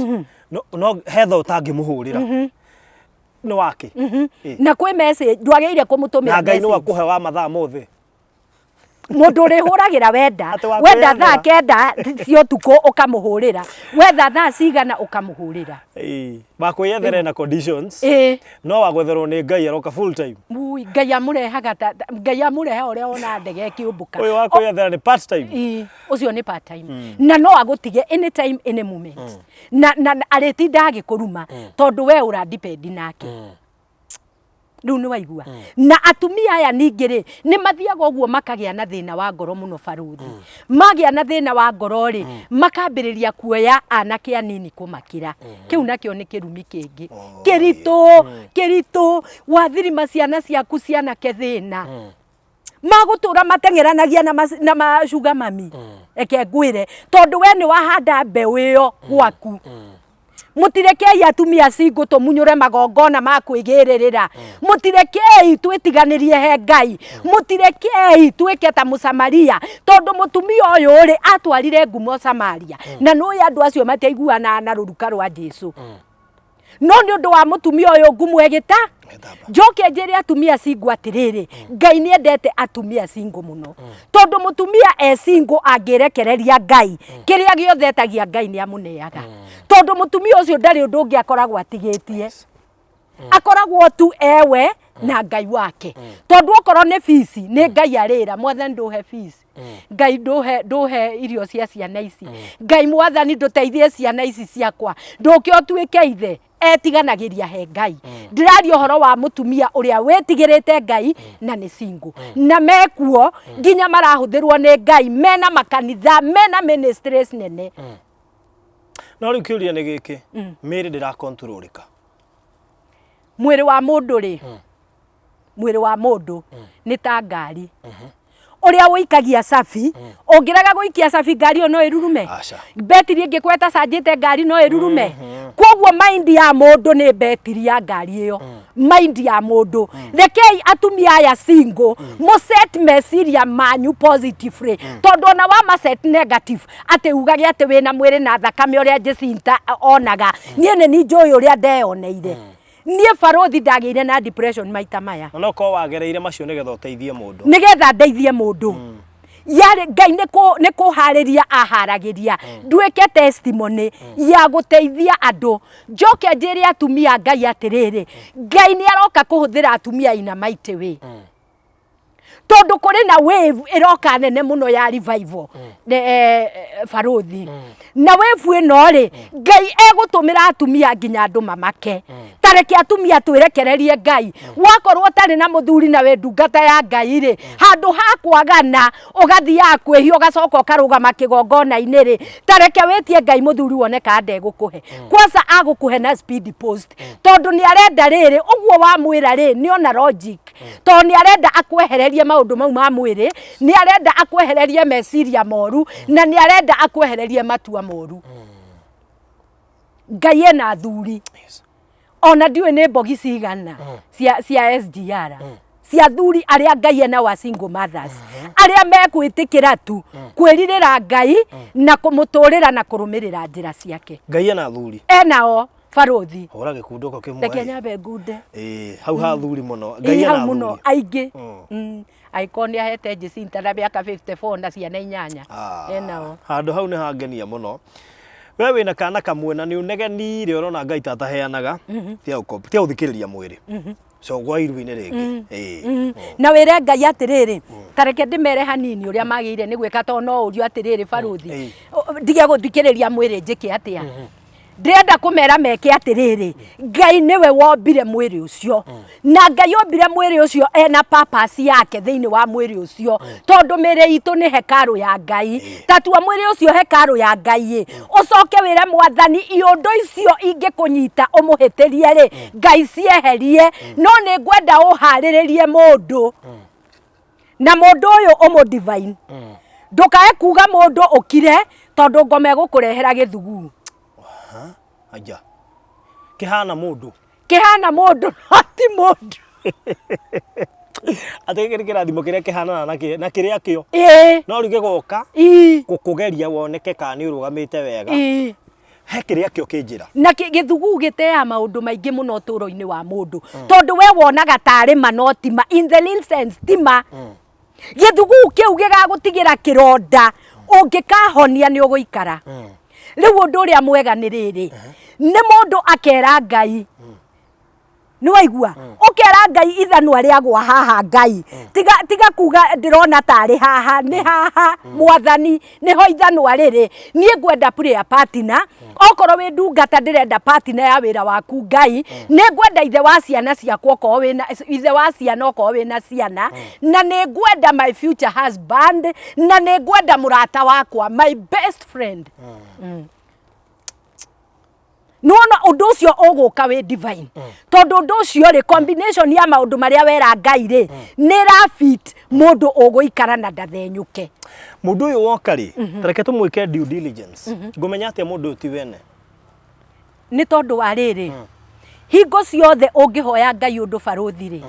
no hetho utangimuhurira ni wake na kwi message ndwageire kumutumira na Ngai no akuhe wa mathaa mothe mundu ri huragira wenda wenda thaa kenda cio tuko ukamuhurira wetha thaa cigana ukamuhurira bakwiyethere na conditions no wagwetherwo ni Ngai aroka full time Ngai amurehaga Ngai amureha uria ona ndege kiumbuka uyu wakwiyethera ni part time ucio ni part time na no agutige anytime any moment na aritinda agikuruma tondu we ura depend nake riu ni waigua na atumia aya ningiri ni mathiaga uguo makagia na thina wa ngoro muno baruthi magia na thina wa ngoro ri makambiriria kuoya anake anini kumakira kiu nakio ni kirumi kingi kirito wathirima ciana ciaku ciana kethina magutura matengeranagia na mashuga mami eke ngwire tondu we ni wahanda mbeu iyo gwaku mutirekei atumia cingu tumunyure magongona ma kwigiririra mutirekei twitiganirie he Ngai mutirekei twike ta Musamaria tondu mutumia uyu ri atwarire ngumo Samaria na no ya andu acio matiaiguana na ruruka rwa Jesu no ni undu wa mutumia uyu ngumo egita njoke njire atumia cingu atiriri Ngai ni endete atumia cingu muno tondu mutumia cingu angirekereria Ngai kiria giothe etagia Ngai ni amuneaga tondu mutumia ucio ndari undu ungi akoragwo atigitie akoragwo tu ewe na Ngai wake tondu okorwo ni fees ni Ngai arira mwathani nduhe fees Ngai nduhe irio cia ciana ici Ngai mwathani nduteithie ciana ici ciakwa nduke otuike ithe etiganagiria he Ngai ndirari uhoro wa mutumia uria wetigirite Ngai na ni singu na mekuo nginya marahuthirwo ni Ngai mena makanitha mena ministries nene no riu kiuria ni giki miri ndira controlika mwiri wa mundu ri mwiri wa mundu ni ta ngari uria wikagia safi ungiraga guikia safi ngari no irurume betiri ngikweta sanjite ngari no irurume kwoguo mind ya mundu ni betiri ya ngari iyo mind ya mundu rekei atumia aya single mo set meciria manyu positively tondu na wa ma set negative ate ugage ate wina mwiri na thakame uria Jesinta onaga nie ni njoi uria ndeoneire nie barothi ndagire na depression maita maya no ko wagereire macio nigetha uteithie mundu nigetha ndeithie mundu yare Ngai ni kuhariria aharagiria nduike testimony ya guteithia andu njoke njire atumia Ngai atiriri Ngai ni aroka kuhuthira atumia ina mighty way tondu kuri na wave iroka nene muno ya revival barothi na wave ino ri Ngai egutumira atumia nginya andu mamake tareke atumia twerekererie Ngai wakorwo tari na muthuri na we ndungata ya Ngai ri handu hakwagana ugathia kwihia ugacoka ukarugama kigongona-ini ri tareke witie Ngai muthuri woneka ndegukuhe kwanza agukuhe na speed post tondu ni arenda riri uguo wa mwira ri ni ona logic tondu ni arenda akwehererie maundu mau ma mwiri ni arenda akwehererie meciria moru na ni arenda akwehererie matua moru Ngai ena athuri ona ndiwe ni mbogi cigana cia SGR cia athuri aria Ngai ena wa single mothers aria mekwitikira tu kwiririra Ngai na kumuturira na kurumirira njira ciake Ngai ena athuri enao barothi hora gikundo ko kimwe reke nyambe ngunde hau ha athuri muno Ngai ena athuri muno aingi aikoni ahete Jesinta na miaka 54 na ciana inyanya enao handu hau ni hangenia muno we wina kana kamwe na ni unegenire urona Ngai tata heanaga tia uthikiriria mwiri so gwa iru-ini ringi na wire Ngai atiriri tareke ndimere hanini uria magire ni gwika to no urio atiriri baruthi ndige guthikiriria mwiri njike atia ndenda kumera meke atiriri Ngai niwe wombire mwiri ucio na Ngai ombire mwiri ucio ena purpose yake thiini wa mwiri ucio tondu miri itu ni hekaru ya Ngai tatua mwiri ucio hekaru ya Ngai ucoke wire mwathani iundu icio ingikunyita umuhitirie ri Ngai cieherie no ni ngwenda uhariririe mundu na mundu uyu umu divine ndukae kuga mundu ukire tondu ngome gukurehera githugu aja kihana mundu hati mundu ategere kirathimo kiria kihana na kiria kio no rige goka gukugeria woneke kana urugamite wega he kiria kio kinjira na githugu gitea maundu maingi muno turo-ini wa mundu tondu we wonaga tari manotima in the real sense tima githugu kiu gigagutigira kironda ungikahonia ni uguikara riu undu uria mwega ni riri ni mundu akera Ngai ni waigua ukera Ngai ithanwa riagwa haha Ngai tiga kuga ndirona tari haha ni haha mwathani niho ithanwa riri nie ngwenda prayer partner okorwo wi ndungata ndirenda partner ya wira waku Ngai ni ngwenda ithe wa ciana ciakwa okorwo wina ithe wa ciana okorwo wina ciana na ni ngwenda my future husband na ni ngwenda murata wakwa my best friend Nuona undu ucio uguka wi divine tondu undu ucio ri combination ya maundu maria wera Ngai ri ni ra fit mundu uguikara na ndathenyuke mundu uyu woka ri tareke tumwike due diligence ngumenya atia mundu ti wene ni tondu wa riri hingo ciothe ungihoya Ngai undu baruthi ri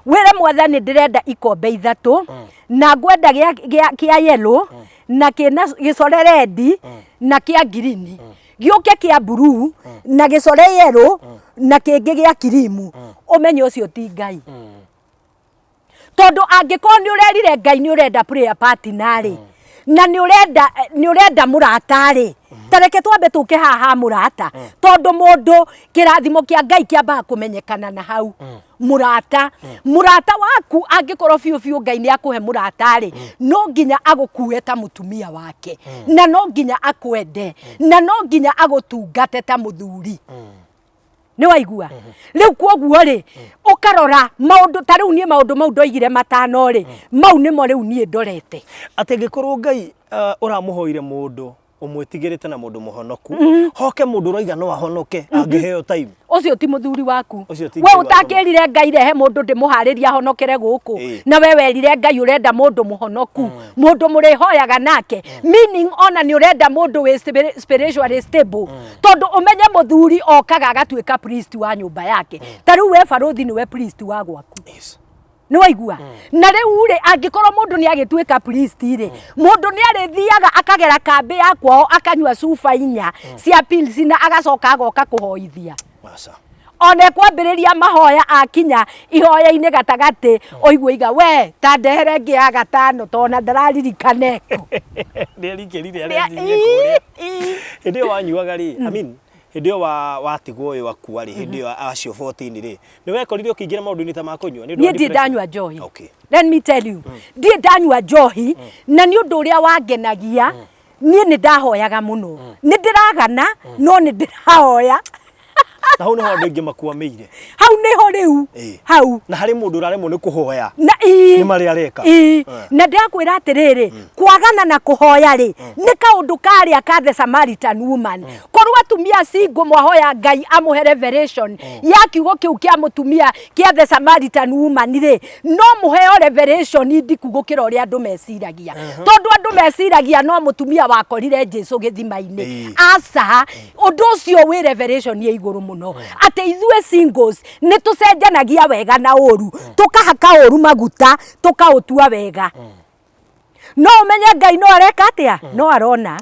wire mwathani ndirenda ikombe ithatu na ngwenda kia yellow na kina gicore red na kia green gioke kia blue na gicore yellow na kingi gia kirimu umenye ucio ti Ngai tondu angikoo ni urerire Ngai ni urenda prayer partner ri na ni urenda murata ri tareke twambe tuke haha murata tondu mundu kirathimo kia Ngai kiamba kumenyekana na hau murata waku angikorwo fiu Ngai ni akuhe murata ri no nginya agukue ta mutumia wake na no nginya akwende na no nginya agutungate ta muthuri ni waigua riu kwoguo ri ukarora maundu ta riu nie maundu mau ndoigire matano ri mau nimo riu nie ndorete ati ngikorwo Ngai uramuhoire mundu umwitigirite na mundu muhonoku hoke mundu roiga no ahonoke angiheo time ucio ti muthuri waku we utakirire Ngai rehe mundu ndimuhariria honokere guku na we werire Ngai urenda mundu muhonoku mundu murihoyaga nake meaning ona ni urenda mundu we spiritually stable tondu umenye muthuri okaga agatuika priest wa nyumba yake tariu we baruthi ni we priest wa gwaku ni waigua na riu ri angikorwo mundu ni agituika priest ri mundu ni arithiaga akagera kambi ya kwao akanyua sufa inya cia pills na agacoka agoka kuhoithia one kwambiriria mahoya akinya ihoya-ini gatagati oiguiga we ta ndehere ngi ya gatano tona ndararirikaneko ndirikirire aria ngiye kuria hindi wanyuaga ri I mean hindi watigwo uyu akua ri hindi acio 14 ri ni wekorire ukiingira maundu-ini ta makunyua ni ndi ndanyua njohi let me tell you ndi ndanyua njohi na ni undu uria wangenagia ni ndahoyaga muno ni ndiragana no ni ndirahoya na hau niho ndingi makuameire hau niho riu hau na hari mundu uraremwo ni kuhoya na ni mari areka na ndakwira atiriri kwagana na kuhoya ri ni kaundu karia ka the Samaritan woman korwa atumia single mwahoya Ngai amuhe revelation ya kiugo kiu kia mutumia kia the Samaritan woman ri no muheo revelation ndiku gukira uria andu meciragia tondu andu meciragia no mutumia wakorire Jesu githima-ini aca undu ucio wi revelation ye iguru muno ate ithue singles ni tucenjanagia wega na uru tukahaka uru maguta tukautua wega no umenye Ngai no areka atia no arona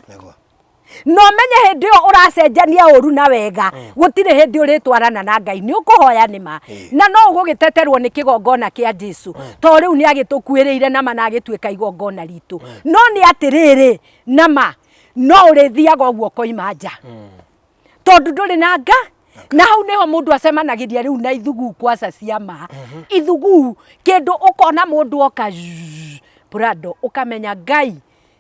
no menye hindi yo uracenjania uru na wega gutire hindi uritwarana na Ngai ni ukuhoya nima na no ugugiteterwo ni kigongona kia Jesu to riu ni agitukuiriire nama na agituika igongona ritu no ni atiriri nama no urithiaga uguo koima nja tondu nduri na nga na hau niho mundu acemanagiria riu na ithugu kwaca ciama ithugu kindu ukona mundu oka prado ukamenya Ngai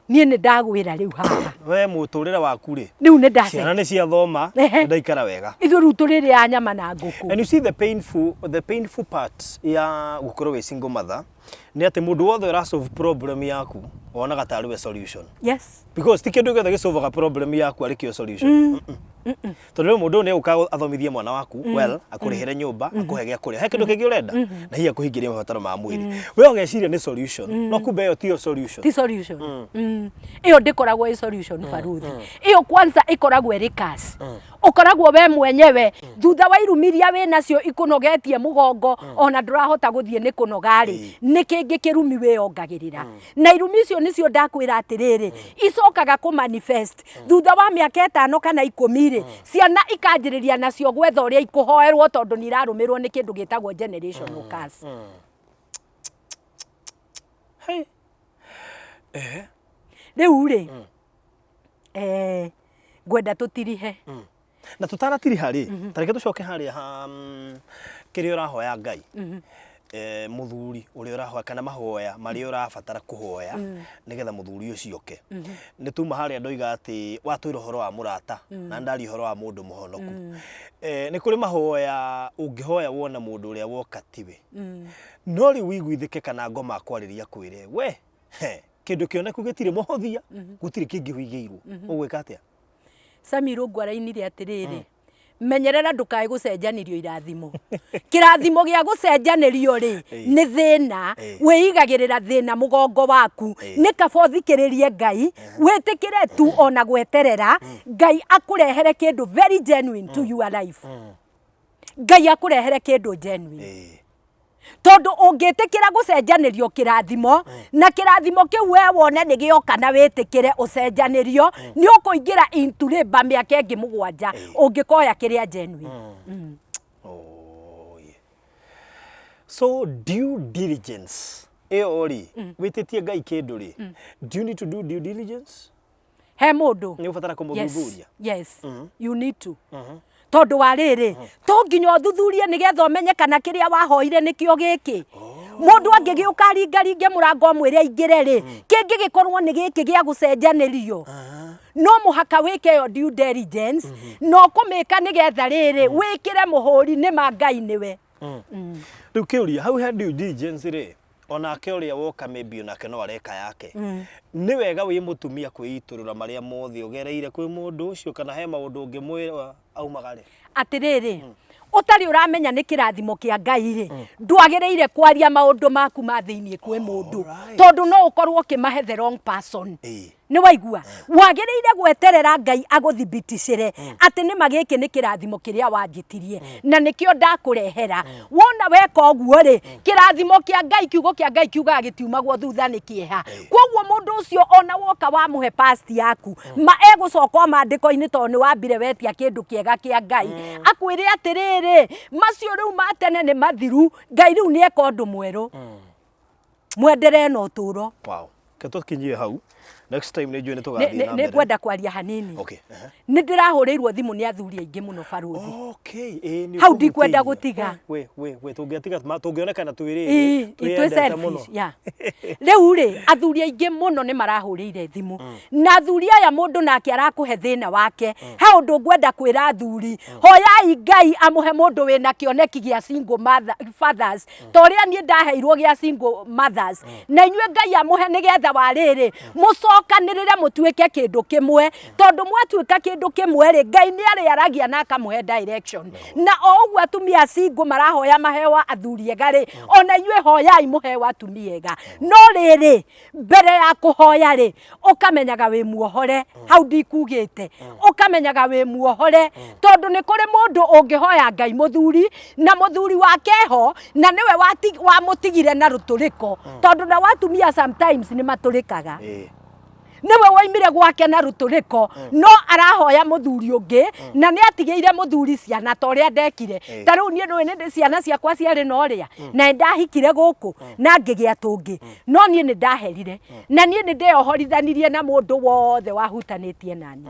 nie ni ndagwira riu haha we muturire waku ri riu ni ndace ciana ni cia thoma ndaikara wega ithu riu turire ya nyama na nguku and you see the painful part ya gukorwo we single mother ni ati mundu wothe ura solve problem yaku wonaga tari we solution yes because tikindu githe gisolve problem yaku ari kio solution tondu mundu ni uka athomithie mwana waku well akurihire nyumba akuhe gya kuria he kindu kingi urenda na hiya kuhingiria mabataro ma mwiri we ogeciria ni solution no kumbe yo ti solution ti solution iyo ndikoragwo i solution baruthi iyo kwanza ikoragwo ri case ukoragwo we mwenyewe thutha wa irumiria we nacio ikunogetie mugongo ona ndurahota guthie ni kunogari ni kingi kirumi we ongagirira na irumi icio nicio ndakwira atiriri icokaga ku manifest thutha wa miaka 5 kana 10 ri ciana ikanjiriria nacio gwetha uria ikuhoerwo tondu ni irarumirwo ni kindu gitagwo generational curse riu ri ngwenda tutirihe na tutaratiriha ri tareke tucoke haria kiri urahoya Ngai muthuri uri urahoya kana mahoya mari urabatara kuhoya nigetha muthuri ucio oke ni tuma haria ndoiga ati watwira horo wa murata na ndari horo wa mundu muhonoku ni kuri mahoya ungihoya wona mundu uria woka tiwe no ri wiguithike kana ngoma kwariria kwire we kindu kioneku gitire muhothia gutire kingi wigiirwo ugwika atia Samiro ngwarainire atiriri menyerera ndukae gucenjanirio irathimo kirathimo gia gucenjanirio ri ni thina wiigagirira thina mugongo waku ni kaba thikiririe Ngai witikire tu ona gweterera Ngai akurehere kindu very genuine to your life Ngai akurehere kindu genuine tondu ungitikira gucenjanirio kirathimo na kirathimo kiu we wone ni gioka na witikire ucenjanirio ni ukuingira into labor miaka ingi 7 ungikoya kiria genuine so due diligence ori wititie Ngai kindu ri do you need to do due diligence he mundu ni ubatara kumuthuthuria yes you need to tondu wa riri to nginya uthuthurie nigetha umenye kana kiria wahoire nikio giki mundu angigiuka ringaringe murango mwire aingire ri kingi gikorwo ni giki gia gucenjanirio no muhaka wike yo due diligence no kumika nigetha riri wikire muhuri ni Ngai niwe riu kiuria hau he due diligence ri onake uria woka maybe onake no areka yake ni wega wi mutumia kwiiturura maria mothe ugereire kwi mundu ucio kana he maundu ungimwira aumagare atiriri utari uramenya ni kirathimo kia Ngai ri ndwagereire kwaria maundu maku ma thiini kwi mundu tondu no ukorwo kimahe the wrong person ni waigua wagereire gweterera Ngai aguthibitishire ati ni magiki ni kirathimo kiria wanjitirie na nikio ndakurehera wona weka oguo ri kirathimo kia Ngai kiugo kia Ngai kiuga gitiumagwo thutha ni kieha kwoguo mundu ucio ona woka wa muhe past yaku ma egucoka mandiko-ini to ni wambire wetia kindu kiega kia Ngai akwire atiriri macio riu matene ni mathiru Ngai riu ni eka undu mweru mwendere no turo wow ketukinyie hau next time ni njue ni tugathie na mbere ni kwenda kwaria hanini okay ni ndirahurirwo thimu ni athuri aingi muno baruthi okay ni hau ndi kwenda gutiga we tungiatiga tungionekana twiriri twendete muno ya riu ri athuri aingi muno ni marahurire thimu na athuri aya mundu nake arakuhe thina wake he undu ngwenda kwira athuri hoyai Ngai amuhe mundu wina kioneki gia single fathers toria ni ndaheirwo gia single mothers na inyue Ngai amuhe nigetha wariri mucokanirire mutuike kindu kimwe tondu mwatuika kindu kimwe ri Ngai ni ari aragia na akamuhe direction na ougwo atumia single marahoya mahewa athuri egari ona inyue hoyai muhewa atumia ega no riri mbere ya kuhoya ri ukamenyaga wi muohore hau ndikugite ukamenyaga wi muohore tondu ni kuri mundu ungihoya Ngai muthuri na muthuri wake ho na niwe wa mutigire na ruturiko tondu na watumia sometimes ni maturikaga niwe waimire gwake na ruturiko no arahoya muthuri ungi na ni atigeire muthuri ciana ta uria ndekire ta riu nie ndwe ni ciana ciakwa ciari no ria na ndahikire guku na ngigia tungi no nie ni ndaherire na nie ni ndeohorithanirie na mundu wothe wahutanitie nani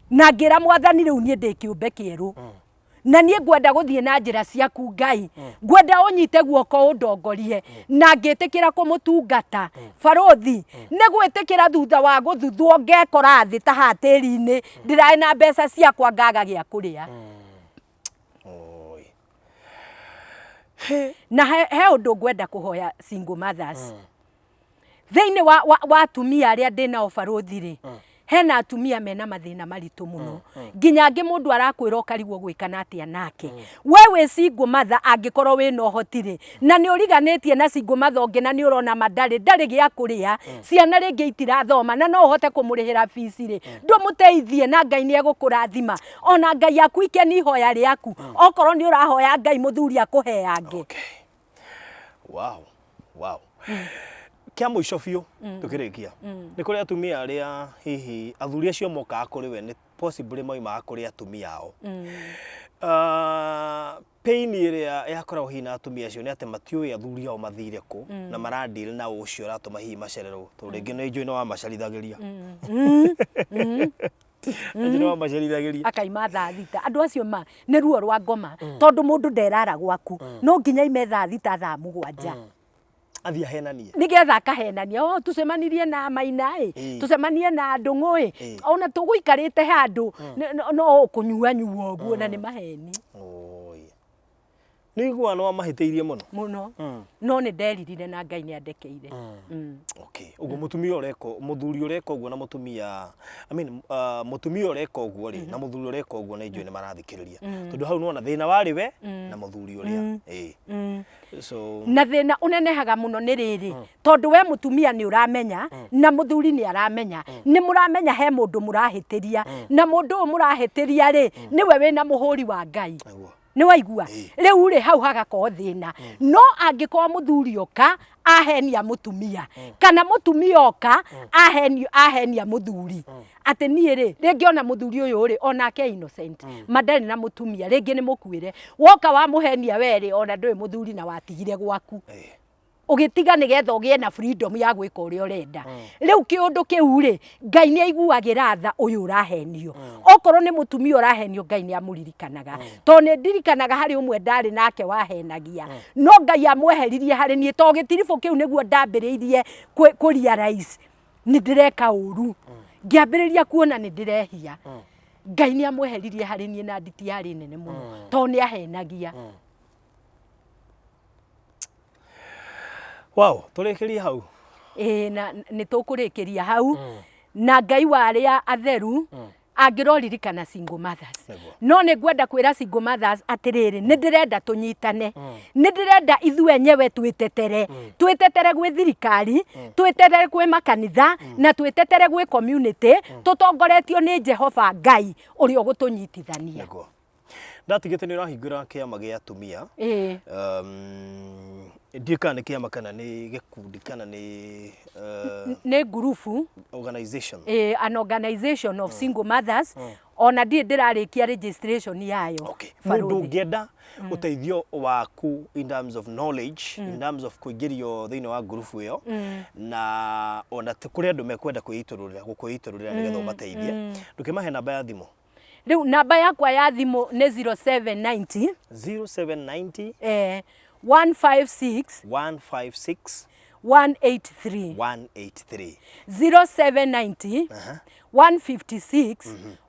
na ngira mwathani riu nie ndi kiumbe kieru na nie ngwenda guthie na njira ciaku Ngai ngwenda unyite guoko undongorie na ngitikira kumutungata barothi ni gwitikira thutha wa guthuthwo ngekora thi ta hatiri-ini ndirai na mbeca ciakwa ngaga gia kuria na he undu ngwenda kuhoya single mothers thiini wa atumia aria ndinao barothi ri hena atumia mena mathina maritu muno nginya ngi mundu arakwira ukarigwo gwikana atia nake wewe single mother angikorwo wina uhotire na ni uriganitie na single mother ungi na ni urona ndari gia kuria ciana ringi itirathoma na no uhote kumurihira fees ri ndumuteithie na Ngai ni egukurathima ona Ngai yaku ikeni ihoya riaku okorwo ni urahoya Ngai muthuri akuheange wow kia muico biu tukirikia ni kuri atumia aria hihi athuri acio moka kuri we ni possibly moima kuri atumia ao pain iria yakoragwo hina atumia acio nĩ atĩ matiũĩ athuri ao mathire kũ na maradeal na ũcio ũratũma hihi macererwo tondũ rĩngĩ nĩ njũĩ no wamacerithagĩria no wamacerithagĩria akaima thaa thita andũ acio ma nĩ ruo rwa ngoma tondũ mũndũ nderara gwaku no nginya ime thaa thita thaa mũgwanja athia henanie nigetha akahenania tucemanirie na Maina tucemanie na Ndung'u ona tũgũikarĩte handũ no kũnyua nyua ũguo na nĩ maheni nĩiguaga no amahĩtĩirie mũno no nĩ nderirire na Ngai nĩ andekeire okay ũguo mũtumia ũreka mũthuri ũreka ũguo na mũtumia mũtumia ũreka ũguo rĩ na mũthuri ũreka ũguo nĩ njũĩ nĩ marathikĩrĩria tondũ hau nĩwona thĩna warĩ we na mũthuri ũrĩa so na thĩna ũnenehaga mũno nĩ rĩrĩ tondũ we mũtumia nĩ ũramenya na mũthuri nĩ aramenya nĩ mũramenya he mũndũ mũrahĩtĩria na mũndũ ũyũ mũrahĩtĩria rĩ nĩwe wĩna mũhũri wa Ngai nĩ waigua rĩu rĩ hau hagakorwo thĩna no angĩkorwo mũthuri oka ahenia mũtumia kana mũtumia oka ahenia mũthuri atĩ niĩ rĩ rĩngĩ ona mũthuri ũyũ rĩ onake innocent mandarĩ na mũtumia rĩngĩ nĩ mũkuĩre woka wa mũhenia we rĩ ona ndũĩ mũthuri na watigire gwaku ugitiga nigetha ugie na freedom ya gwika uria urenda riu kiundu kiu ri Ngai ni aiguagira tha uyu urahenio okorwo ni mutumia urahenio Ngai ni amuririkanaga to ni ndirikanaga hari umwe ndari nake wahenagia no Ngai amweheririe hari ni to gitirifu kiu niguo ndambiriirie realize ni ndireka uru ngiambiriria kuona ni ndirehia Ngai ni amweheririe hari ni na nditi yari nene muno to ni ahenagia wow tũrĩkĩrie hau na nĩ tũkũrĩkĩria hau na Ngai waria atheru angĩroririkana single mothers no nĩ ngwenda kwĩra single mothers atirĩrĩ nĩ ndĩrenda tũnyitane nĩ ndĩrenda ithuĩ enyewe twĩtetere gwĩ thirikari twĩtetere kwĩ makanitha na twĩtetere gwĩ community tũtongoretio nĩ Jehova Ngai ũrĩa ũgũtũnyitithania ndatigĩte nĩ ũrahingũra kĩama gĩa atumia ndika nĩ kĩama kana nĩ gĩkundi kana nĩ gurubu organization an organization of single mothers ona ndirarĩkia registration yayo mũndũ ũngĩenda ũteithio waku in terms of knowledge in terms of kũingĩrio thĩinĩ wa gurubu ĩyo na ona kũrĩ andũ mekwenda kwĩitũrũrĩra nĩgetha ũmateithie ndũkĩmahe namba ya thimũ rĩu namba yakwa ya thimũ nĩ 0790 156 183 0790 156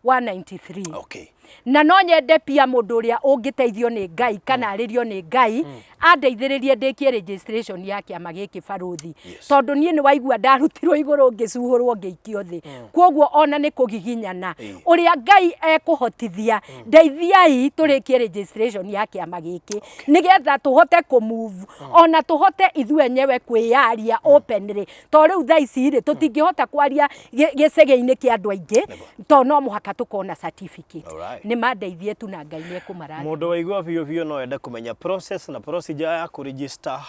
193 okay na no nyende pia mundu uria ungiteithio ni Ngai kana aririo ni Ngai andeithĩrĩrie ndĩkie registration ya kĩama gĩkĩ baruthi tondu niĩ nĩ waigua ndarutirwo igũrũ ngĩcuhũrwo ngĩikio thĩ kwoguo ona nĩ kũgiginyana uria Ngai ekũhotithia ndeithiai tũrĩkie registration ya kĩama gĩkĩ nĩgetha tũhote kũmove ona tũhote ithuĩ enyewe kwĩyaria openly to rĩu thaa ici rĩ tũtingĩhota kwaria gĩcege-inĩ kĩa andũ aingĩ to no mũhaka tũkona certificate nĩ mandeithie tu na Ngai nĩ ekũmarathima mũndũ waigua biũ no ende kũmenya process na procedure ya kũregister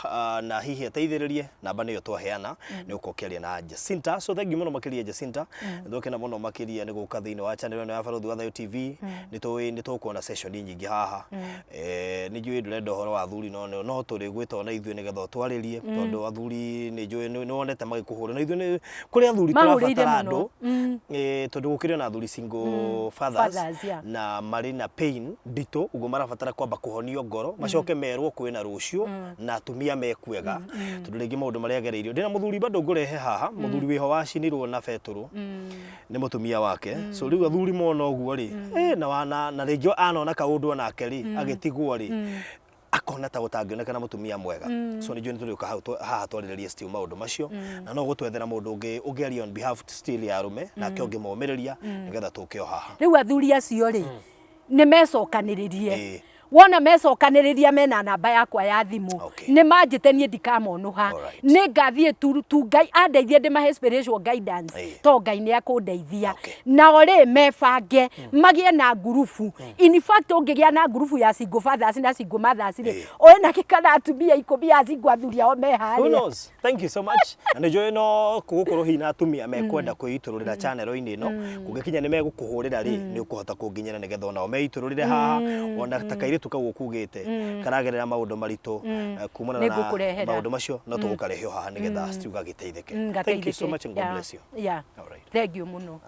na hihi ateithĩrĩrie namba nĩyo twaheana nĩ ũkokĩaria na Jacinta so thank you mũno makĩria Jacinta ndokena mũno makĩria nĩ gũka thĩinĩ wa channel ĩno ya Baruthi wa Thayũ TV nĩ tũkuona session nyingĩ haha nĩ njũĩ ndũrenda ũhoro wa athuri no tũrĩ gwĩtwo na ithuĩ nĩgetha twarĩrie tondũ athuri nĩ njũĩ nĩ wonete magĩkũhũra na ithuĩ nĩ kũrĩ athuri tũrabatara andũ tondũ gũkĩrĩ na athuri single fathers na marĩ na pain nditũ ũguo marabatara kwamba kũhonio ngoro macoke merwo kwĩna rũciũ na atumia mekwega tondũ rĩngĩ maũndũ marĩa agereirio ndĩna mũthuri bado ngũrehe haha mũthuri wĩho wacinirwo na betũrũ nĩ mũtumia wake so rĩu athuri mona ũguo rĩ na rĩngĩ anona kaũndũ onake rĩ agĩtigwo rĩ akona ta gũtangĩoneka na mũtumia mwega so nĩ njũĩ nĩtũrĩũka haha twarĩrĩrie still maũndũ macio na no gũtwethera mũndũ ũngĩaria on behalf still ya arũme nake ũngĩmomĩrĩria nĩgetha tũkĩo haha rĩu athuri acio rĩ nĩ mecokanĩrĩrie wona mecokanĩrĩria mena namba yakwa ya thimũ nĩ manjĩte niĩ ndikamonuha nĩ ngathiĩ tu Ngai andeithie ndĩmahe spiritual guidance to Ngai nĩ akũndeithia nao rĩ mebange magĩe na ngurubu in fact ũngĩgĩa na ngurubu ya single fathers na single mothers rĩ oĩ na kĩkana atumia 10 ya single athuri ao me harĩa who knows thank you so much na nĩ njũĩ no gũkorwo hihi na atumia mekwenda kwĩitũrũrĩra channel-inĩ ĩno kũngĩkinya nĩ megũkũhũrĩra rĩ nĩ ũkũhota kũnginyĩra nĩgetha onao meitũrũrĩre haha ona ta kairĩtu kairetu kau ukugite karagerera maundu maritu kumana na maundu macio no tugukarehe haha nigetha Steve gagiteithike. Thank you so much and God bless you. Yeah. All right. Thank you muno.